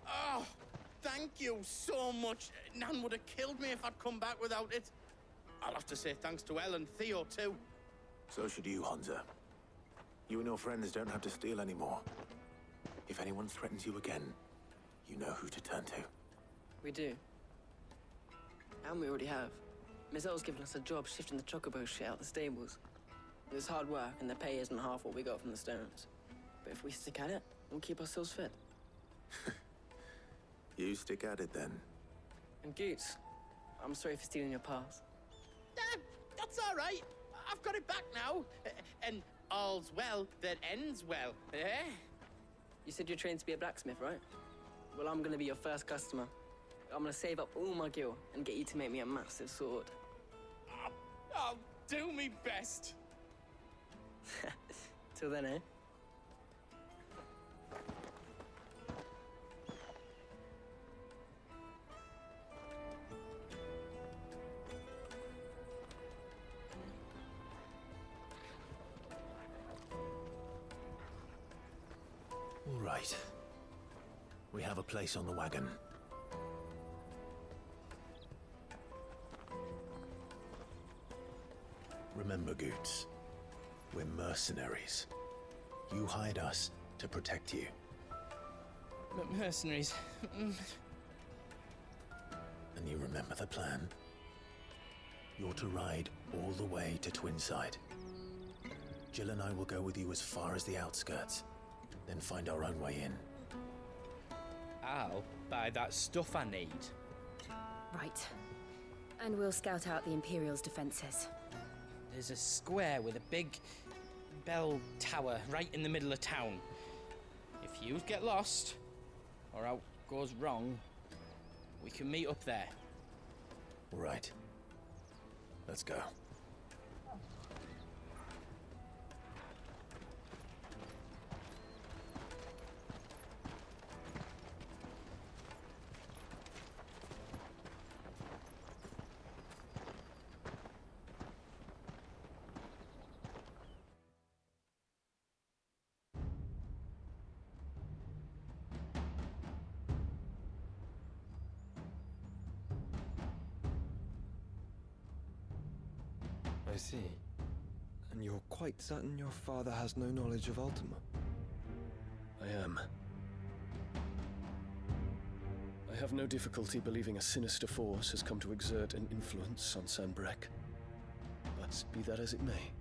[SPEAKER 15] Oh, thank you so much. Nan would have killed me if I'd come back without it. I'll have to say thanks to Elle and Theo, too.
[SPEAKER 1] So should you, Hansa. You and your friends don't have to steal anymore. If anyone threatens you again, you know who to turn to.
[SPEAKER 22] We do. And we already have. Miss L's given us a job shifting the chocobo shit out the stables. It's hard work, and the pay isn't half what we got from the stones. But if we stick at it, we'll keep ourselves fit.
[SPEAKER 1] You stick at it, then.
[SPEAKER 22] And Goots, I'm sorry for stealing your pass.
[SPEAKER 15] That's all right. I've got it back now. And all's well that ends well, eh?
[SPEAKER 22] You said you're trained to be a blacksmith, right? Well, I'm gonna be your first customer. I'm gonna save up all my gil and get you to make me a massive sword.
[SPEAKER 15] I'll do me best.
[SPEAKER 22] Till then, eh?
[SPEAKER 1] All right. We have a place on the wagon. Remember, Goots, we're mercenaries. You hide us to protect you.
[SPEAKER 15] Mercenaries.
[SPEAKER 1] And you remember the plan? You're to ride all the way to Twinside. Jill and I will go with you as far as the outskirts, then find our own way in.
[SPEAKER 15] I'll buy that stuff I need.
[SPEAKER 2] Right. And we'll scout out the Imperial's defenses.
[SPEAKER 3] There's a square with a big bell tower right in the middle of town. If you get lost, or out goes wrong, we can meet up there.
[SPEAKER 1] Right. Let's go.
[SPEAKER 5] I see. And you're quite certain your father has no knowledge of Ultima?
[SPEAKER 12] I am. I have no difficulty believing a sinister force has come to exert an influence on Sanbreque. But be that as it may,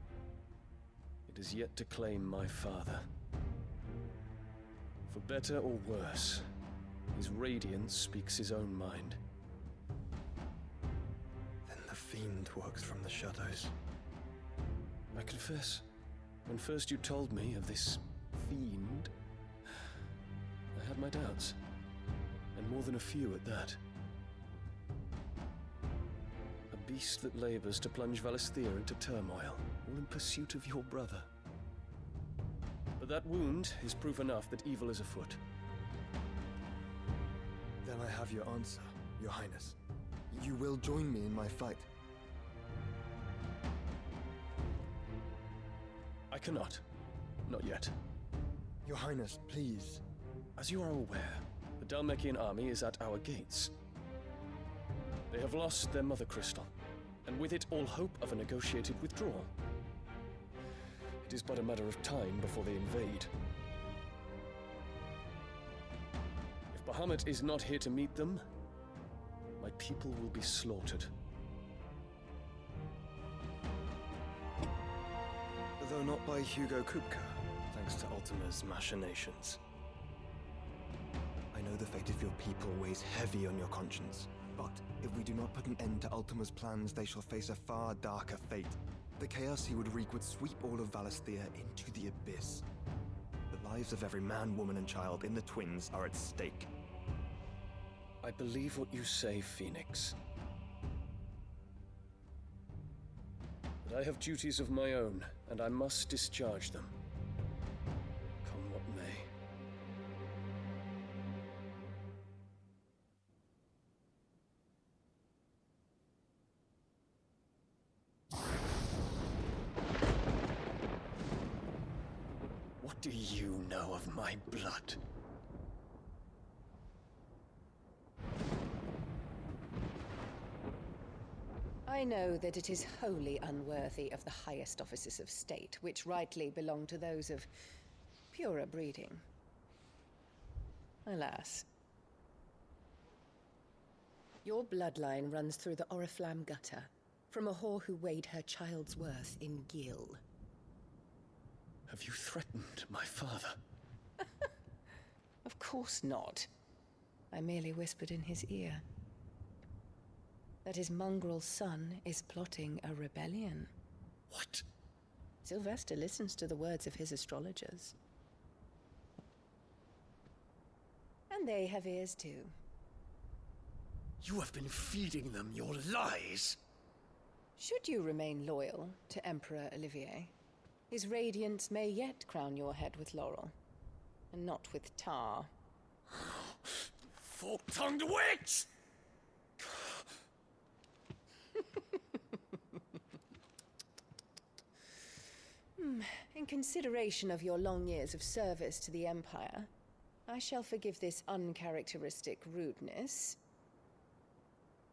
[SPEAKER 12] it is yet to claim my father. For better or worse, his radiance speaks his own mind.
[SPEAKER 5] Then the fiend works from the shadows.
[SPEAKER 12] I confess, when first you told me of this fiend, I had my doubts, and more than a few at that. A beast that labors to plunge Valisthea into turmoil, all in pursuit of your brother. But that wound is proof enough that evil is afoot.
[SPEAKER 5] Then I have your answer, Your Highness. You will join me in my fight.
[SPEAKER 12] I cannot. Not yet.
[SPEAKER 5] Your Highness, please.
[SPEAKER 12] As you are aware, the Dhalmekian army is at our gates. They have lost their Mothercrystal, and with it all hope of a negotiated withdrawal. It is but a matter of time before they invade. If Bahamut is not here to meet them, my people will be slaughtered.
[SPEAKER 5] Though not by Hugo Kupka, thanks to Ultima's machinations. I know the fate of your people weighs heavy on your conscience, but if we do not put an end to Ultima's plans, they shall face a far darker fate. The chaos he would wreak would sweep all of Valisthea into the abyss. The lives of every man, woman, and child in the Twins are at stake.
[SPEAKER 12] I believe what you say, Phoenix. But I have duties of my own, and I must discharge them. Come what may. What do you know of my blood?
[SPEAKER 7] I know that it is wholly unworthy of the highest offices of state, which rightly belong to those of purer breeding. Alas. Your bloodline runs through the Oriflamme gutter, from a whore who weighed her child's worth in gil.
[SPEAKER 12] Have you threatened my father?
[SPEAKER 7] Of course not. I merely whispered in his ear that his mongrel son is plotting a rebellion.
[SPEAKER 12] What?
[SPEAKER 7] Sylvester listens to the words of his astrologers. And they have ears too.
[SPEAKER 12] You have been feeding them your lies!
[SPEAKER 7] Should you remain loyal to Emperor Olivier, his radiance may yet crown your head with laurel, and not with tar.
[SPEAKER 12] Fork-tongued witch!
[SPEAKER 7] In consideration of your long years of service to the Empire, I shall forgive this uncharacteristic rudeness.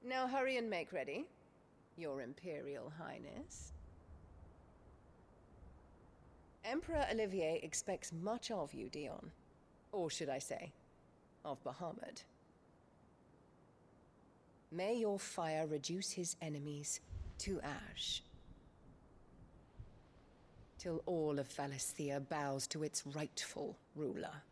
[SPEAKER 7] Now hurry and make ready, Your Imperial Highness. Emperor Olivier expects much of you, Dion. Or should I say, of Bahamut. May your fire reduce his enemies to ash, till all of Valisthea bows to its rightful ruler.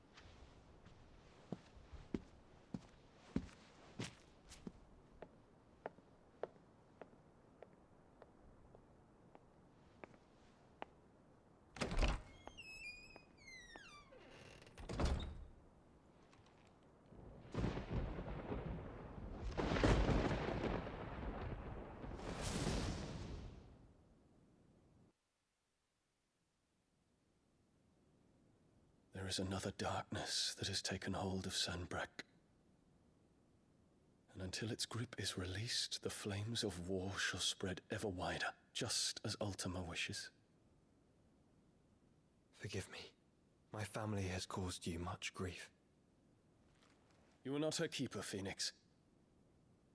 [SPEAKER 12] There is another darkness that has taken hold of Sanbreque. And until its grip is released, the flames of war shall spread ever wider, just as Ultima wishes.
[SPEAKER 5] Forgive me. My family has caused you much grief.
[SPEAKER 12] You are not her keeper, Phoenix.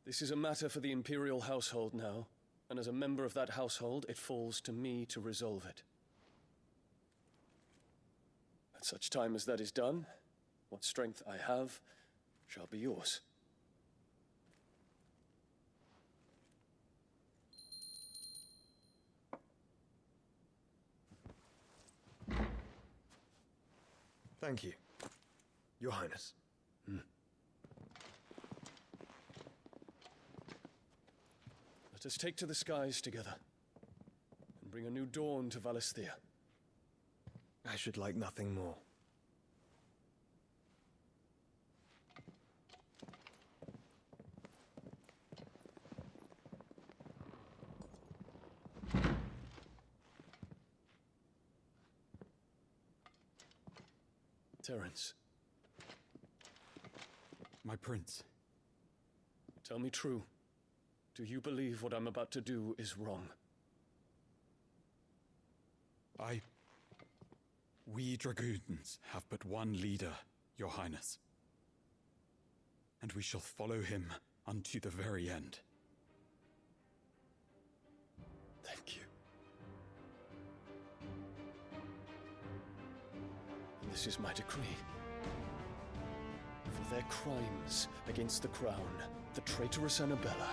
[SPEAKER 12] This is a matter for the Imperial household now, and as a member of that household, it falls to me to resolve it. At such time as that is done, what strength I have shall be yours.
[SPEAKER 5] Thank you, Your Highness.
[SPEAKER 12] Let us take to the skies together, and bring a new dawn to Valisthea.
[SPEAKER 5] I should like nothing more.
[SPEAKER 12] Terence.
[SPEAKER 6] My prince.
[SPEAKER 12] Tell me true. Do you believe what I'm about to do is wrong?
[SPEAKER 6] We dragoons have but one leader, Your Highness. And we shall follow him unto the very end.
[SPEAKER 12] Thank you. And this is my decree. For their crimes against the crown, the traitorous Annabella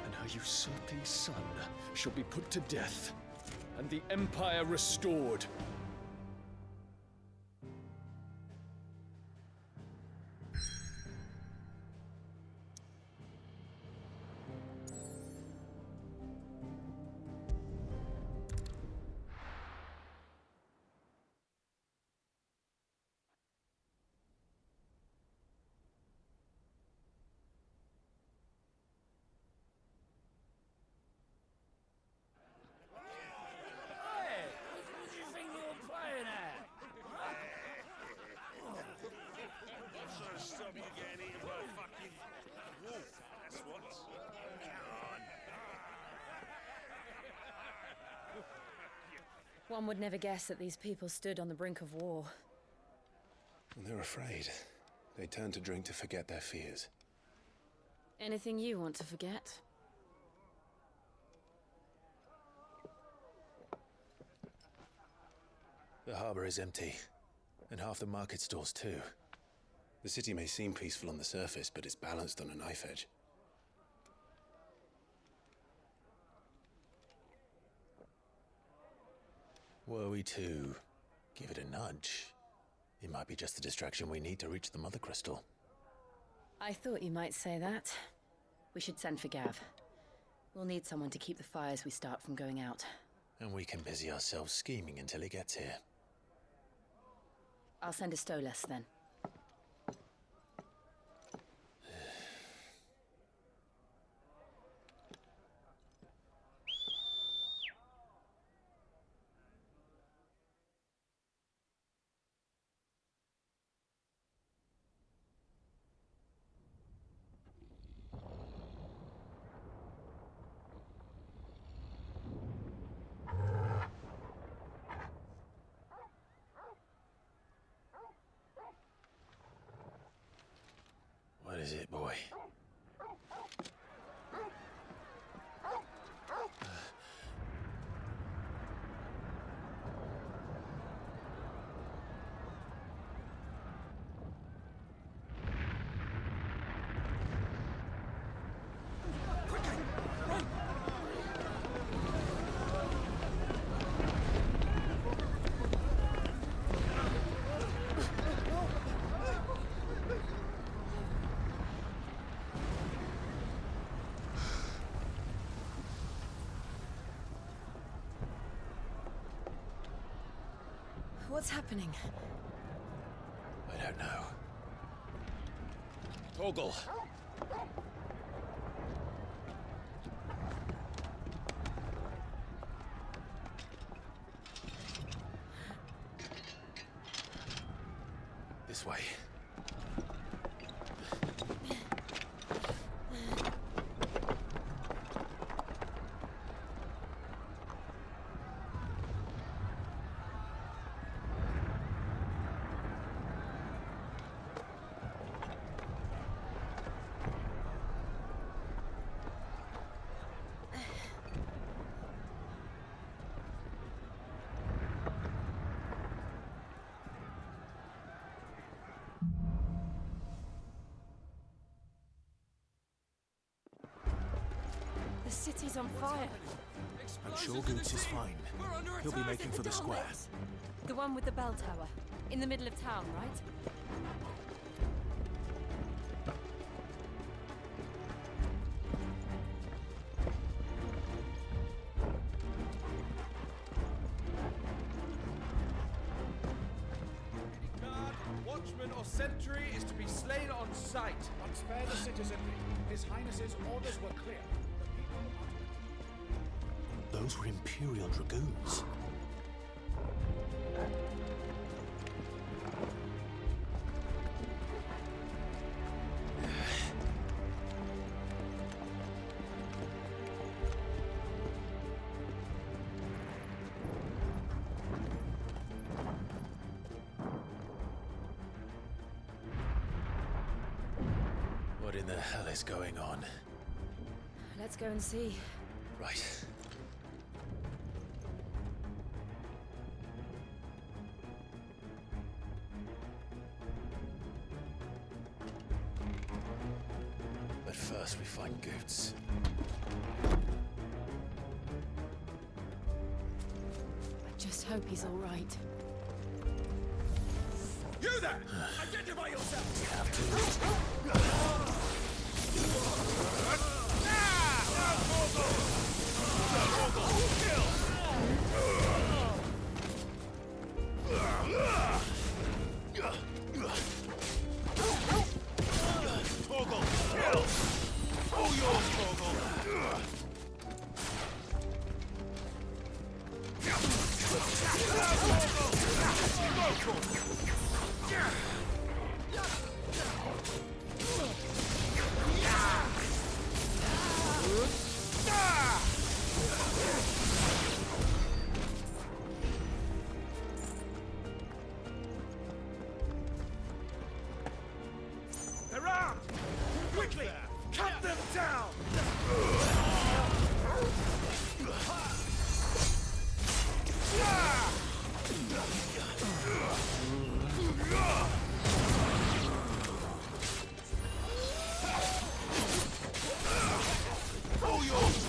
[SPEAKER 12] and her usurping son shall be put to death, and the Empire restored.
[SPEAKER 2] One would never guess that these people stood on the brink of war.
[SPEAKER 1] They're afraid. They turn to drink to forget their fears.
[SPEAKER 2] Anything you want to forget?
[SPEAKER 1] The harbor is empty, and half the market stalls too. The city may seem peaceful on the surface, but it's balanced on a knife edge. Were we to give it a nudge, it might be just the distraction we need to reach the Mothercrystal.
[SPEAKER 2] I thought you might say that. We should send for Gav. We'll need someone to keep the fires we start from going out.
[SPEAKER 1] And we can busy ourselves scheming until he gets here.
[SPEAKER 2] I'll send a Stolas then.
[SPEAKER 1] What is it, boy?
[SPEAKER 2] What's happening?
[SPEAKER 1] I don't know. Torgal! This way.
[SPEAKER 2] The city's on fire.
[SPEAKER 1] I'm sure Goots is fine. He'll be making for the square.
[SPEAKER 2] The one with the bell tower. In the middle of town, right?
[SPEAKER 17] Guard, watchman or sentry is to be slain on sight.
[SPEAKER 9] But spare the citizenry. His Highness's orders were clear.
[SPEAKER 1] Those were Imperial Dragoons. What in the hell is going on?
[SPEAKER 2] Let's go and see.
[SPEAKER 1] Right. But first we find Goots.
[SPEAKER 2] I just hope he's all right.
[SPEAKER 17] You there! Identify yourself! They're armed! Quickly! Cut them down! Oh, yours,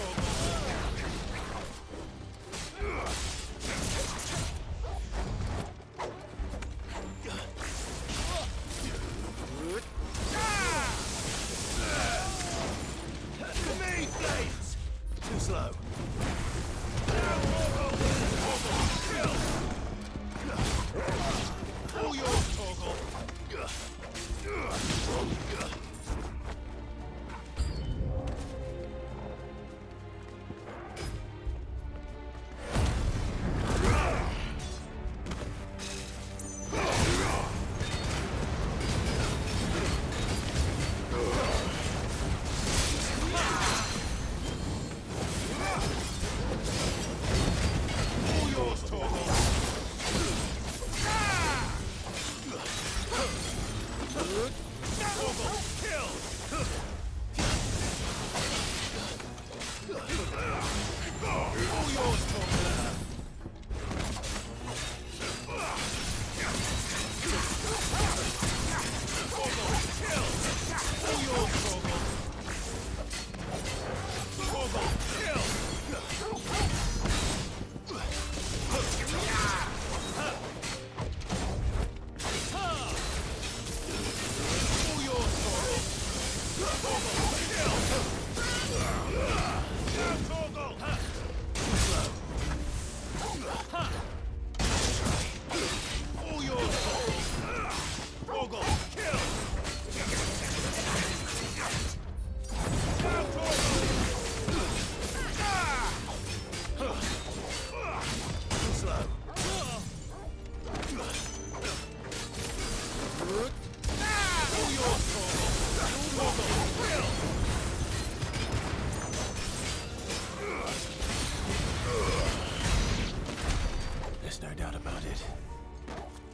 [SPEAKER 1] There's no doubt about it.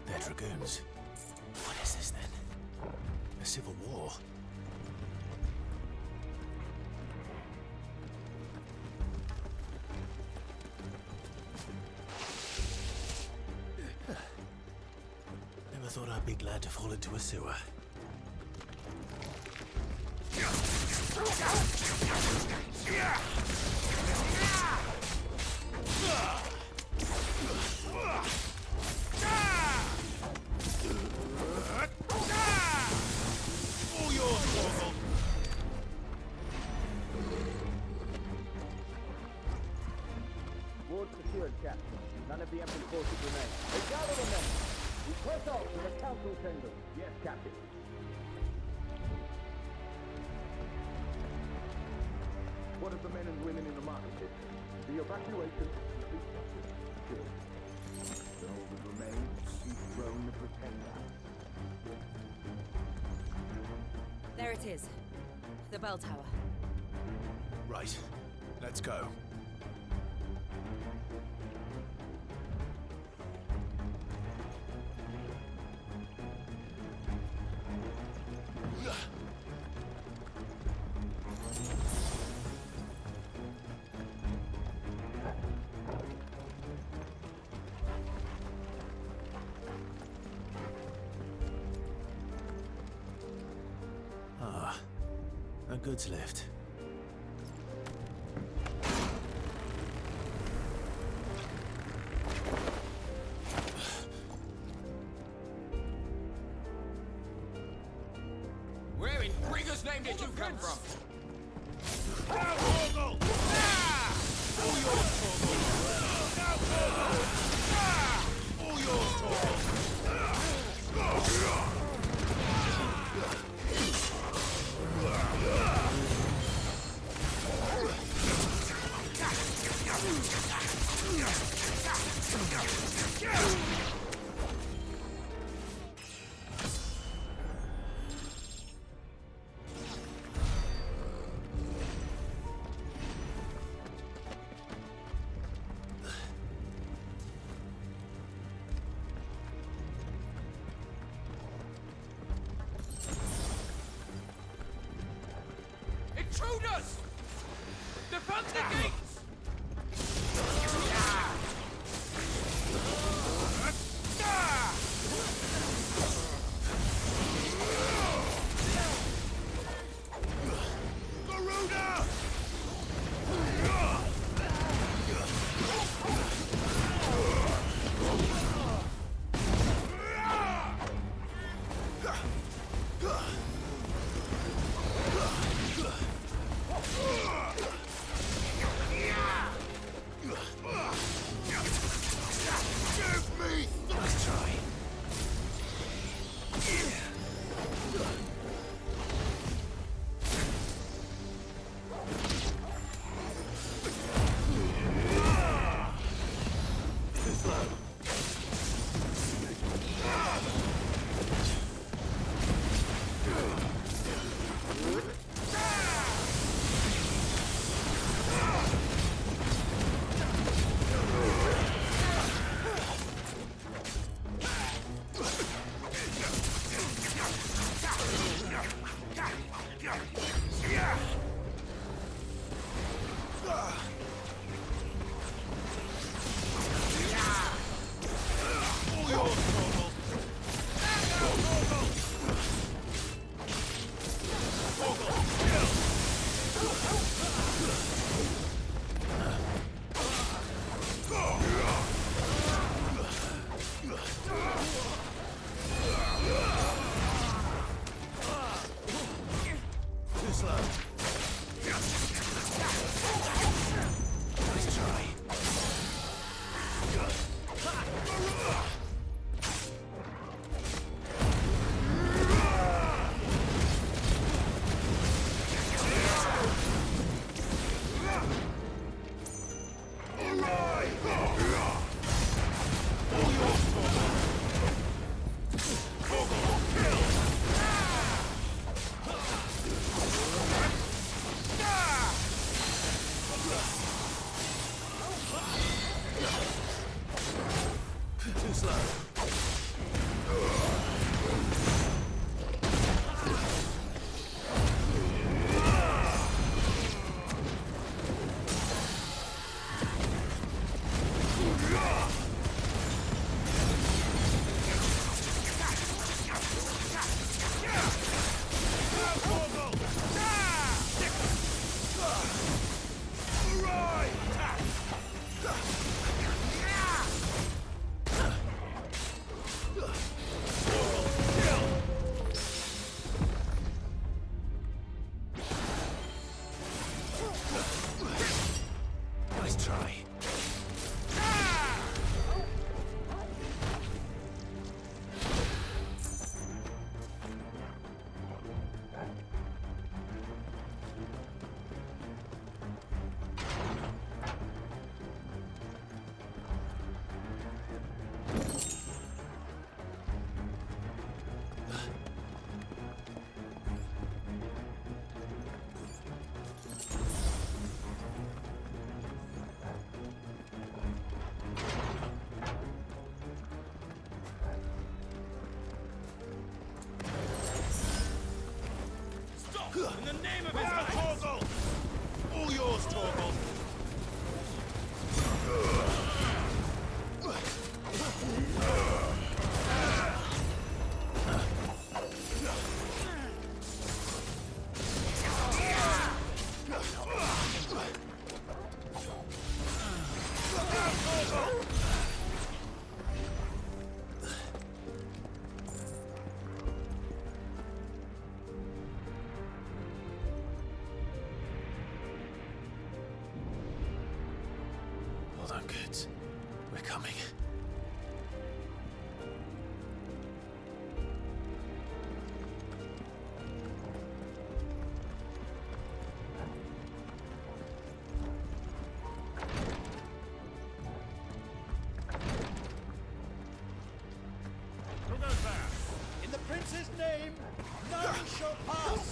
[SPEAKER 1] They're dragoons. What is this then? A civil war? Never thought I'd be glad to fall into a sewer.
[SPEAKER 18] Ward secured, Captain. None of the empty forces remain. They gather the men. We press out to the council chambers. Yes, Captain. What of the men and women in the market district? The evacuation is secured. Those that remain, see throne the pretender.
[SPEAKER 2] There it is. The bell tower.
[SPEAKER 1] Right. Let's go. Ah, a goods lift.
[SPEAKER 21] Where in Brigger's name did you come from? Intruders! Defend the gates!
[SPEAKER 23] In the name of his Torgal! All yours, Torgal!
[SPEAKER 1] Hold on, kids. We're coming.
[SPEAKER 23] Who goes there? In the prince's name, none shall pass!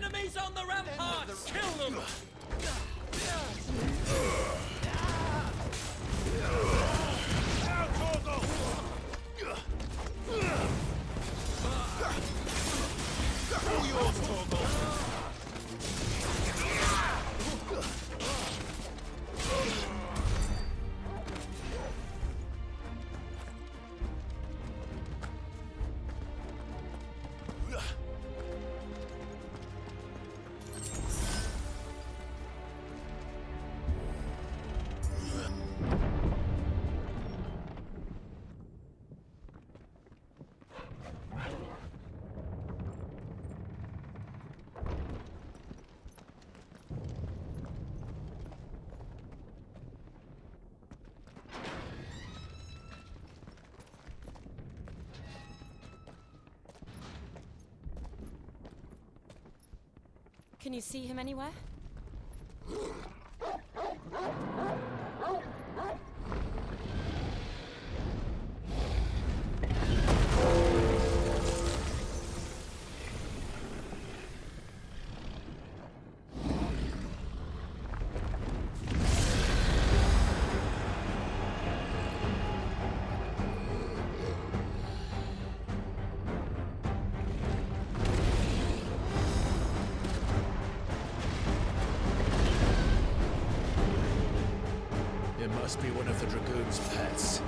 [SPEAKER 23] Enemies on the ramparts! Kill them! Now,
[SPEAKER 2] Can you see him anywhere?
[SPEAKER 1] It must be one of the Dragoon's pets.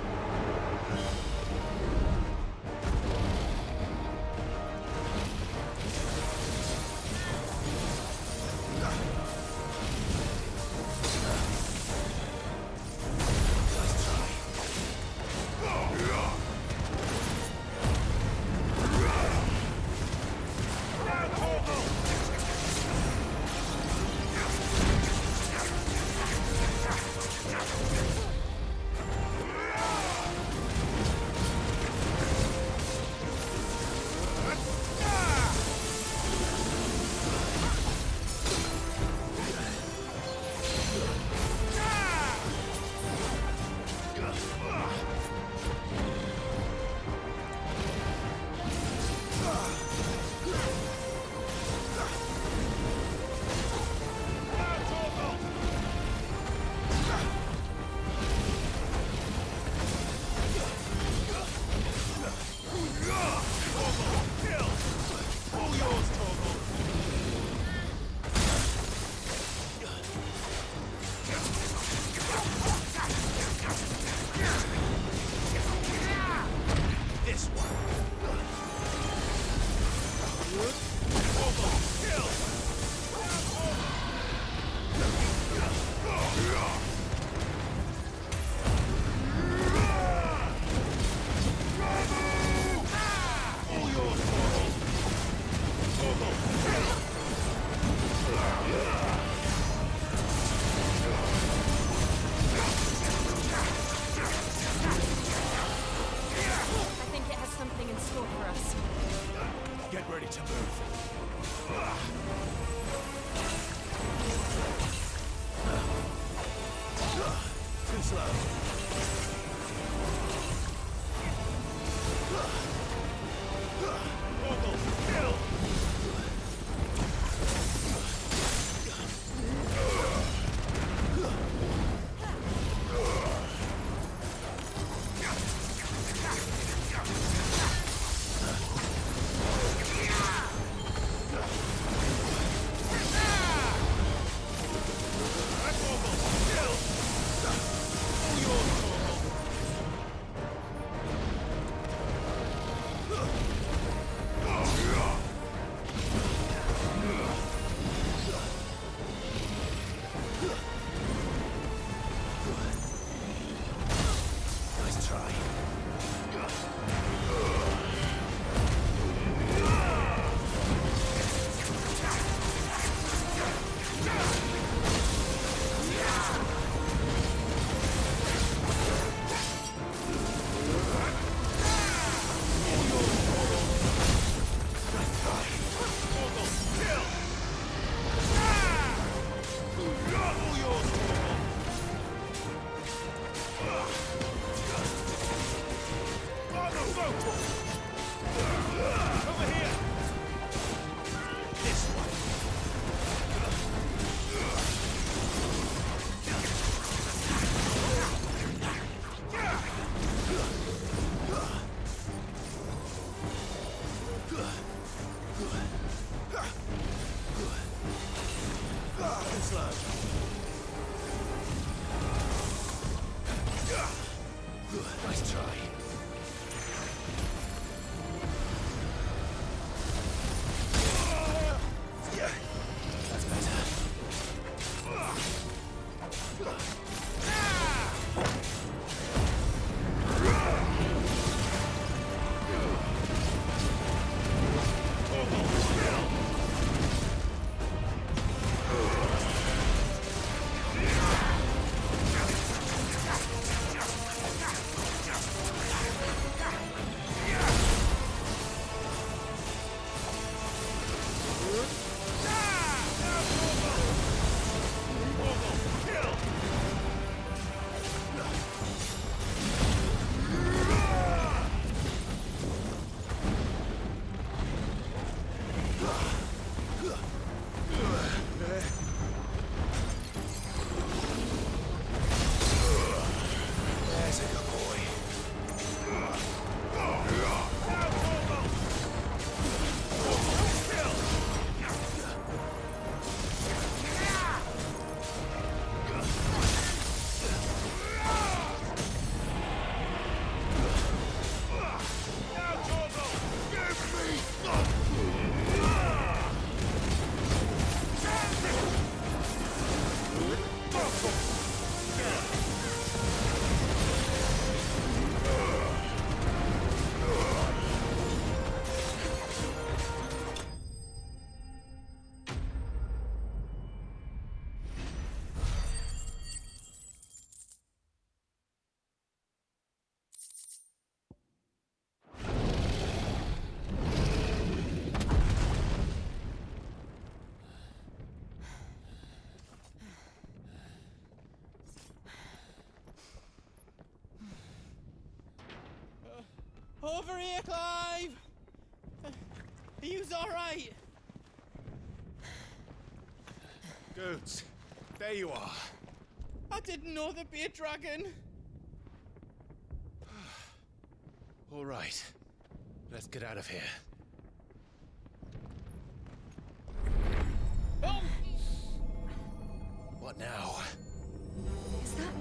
[SPEAKER 3] Over here, Clive! Are you alright?
[SPEAKER 1] Goods, there you are.
[SPEAKER 3] I didn't know there'd be a dragon.
[SPEAKER 1] All right, let's get out of here.
[SPEAKER 3] Oh!
[SPEAKER 1] What now?
[SPEAKER 2] Is that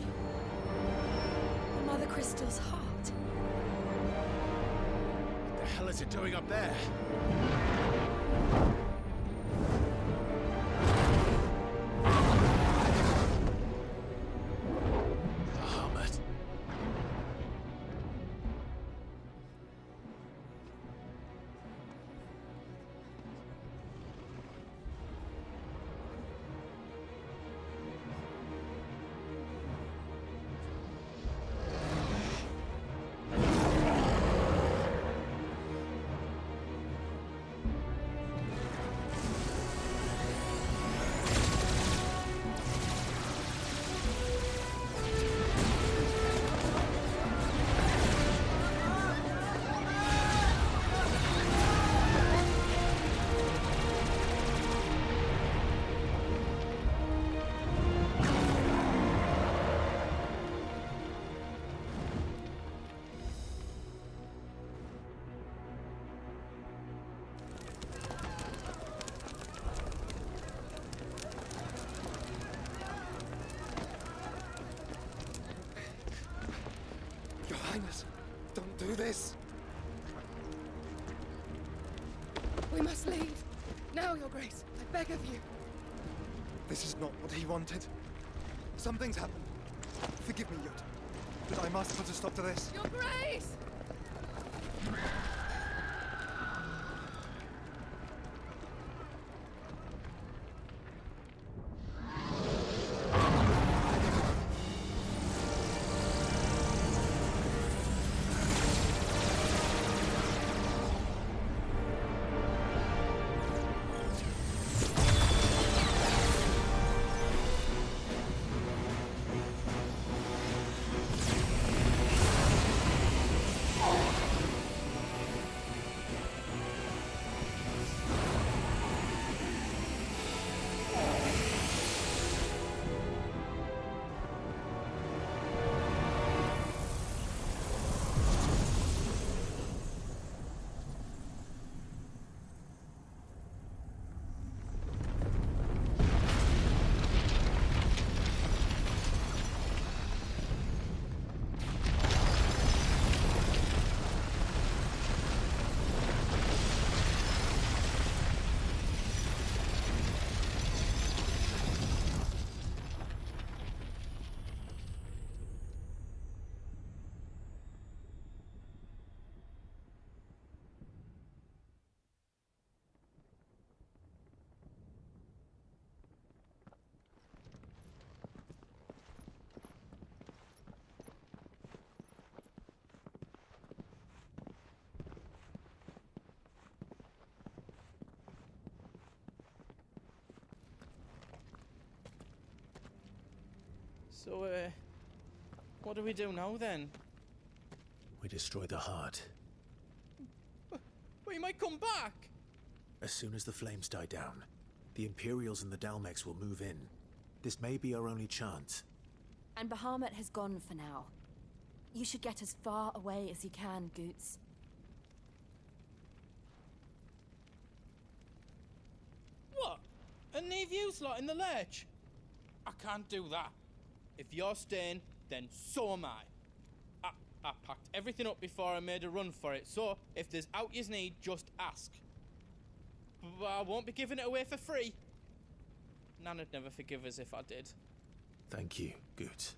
[SPEAKER 2] the Mothercrystals' heart?
[SPEAKER 1] What the hell is it doing up there? Bahamut.
[SPEAKER 5] Your Highness, don't do this.
[SPEAKER 7] We must leave. Now, Your Grace. I beg of you.
[SPEAKER 5] This is not what he wanted. Something's happened. Forgive me, Yut, but I must put a stop to this.
[SPEAKER 7] Your Grace!
[SPEAKER 3] So, what do we do now then?
[SPEAKER 1] We destroy the heart.
[SPEAKER 3] Well, you might come back!
[SPEAKER 1] As soon as the flames die down, the Imperials and the Dalmex will move in. This may be our only chance.
[SPEAKER 10] And Bahamut has gone for now. You should get as far away as you can, Goots.
[SPEAKER 3] What? And leave you lot in the lurch? I can't do that. If you're staying, then so am I. I packed everything up before I made a run for it, so if there's out yous need, just ask. But I won't be giving it away for free. Nana'd never forgive us if I did.
[SPEAKER 1] Thank you, Goots.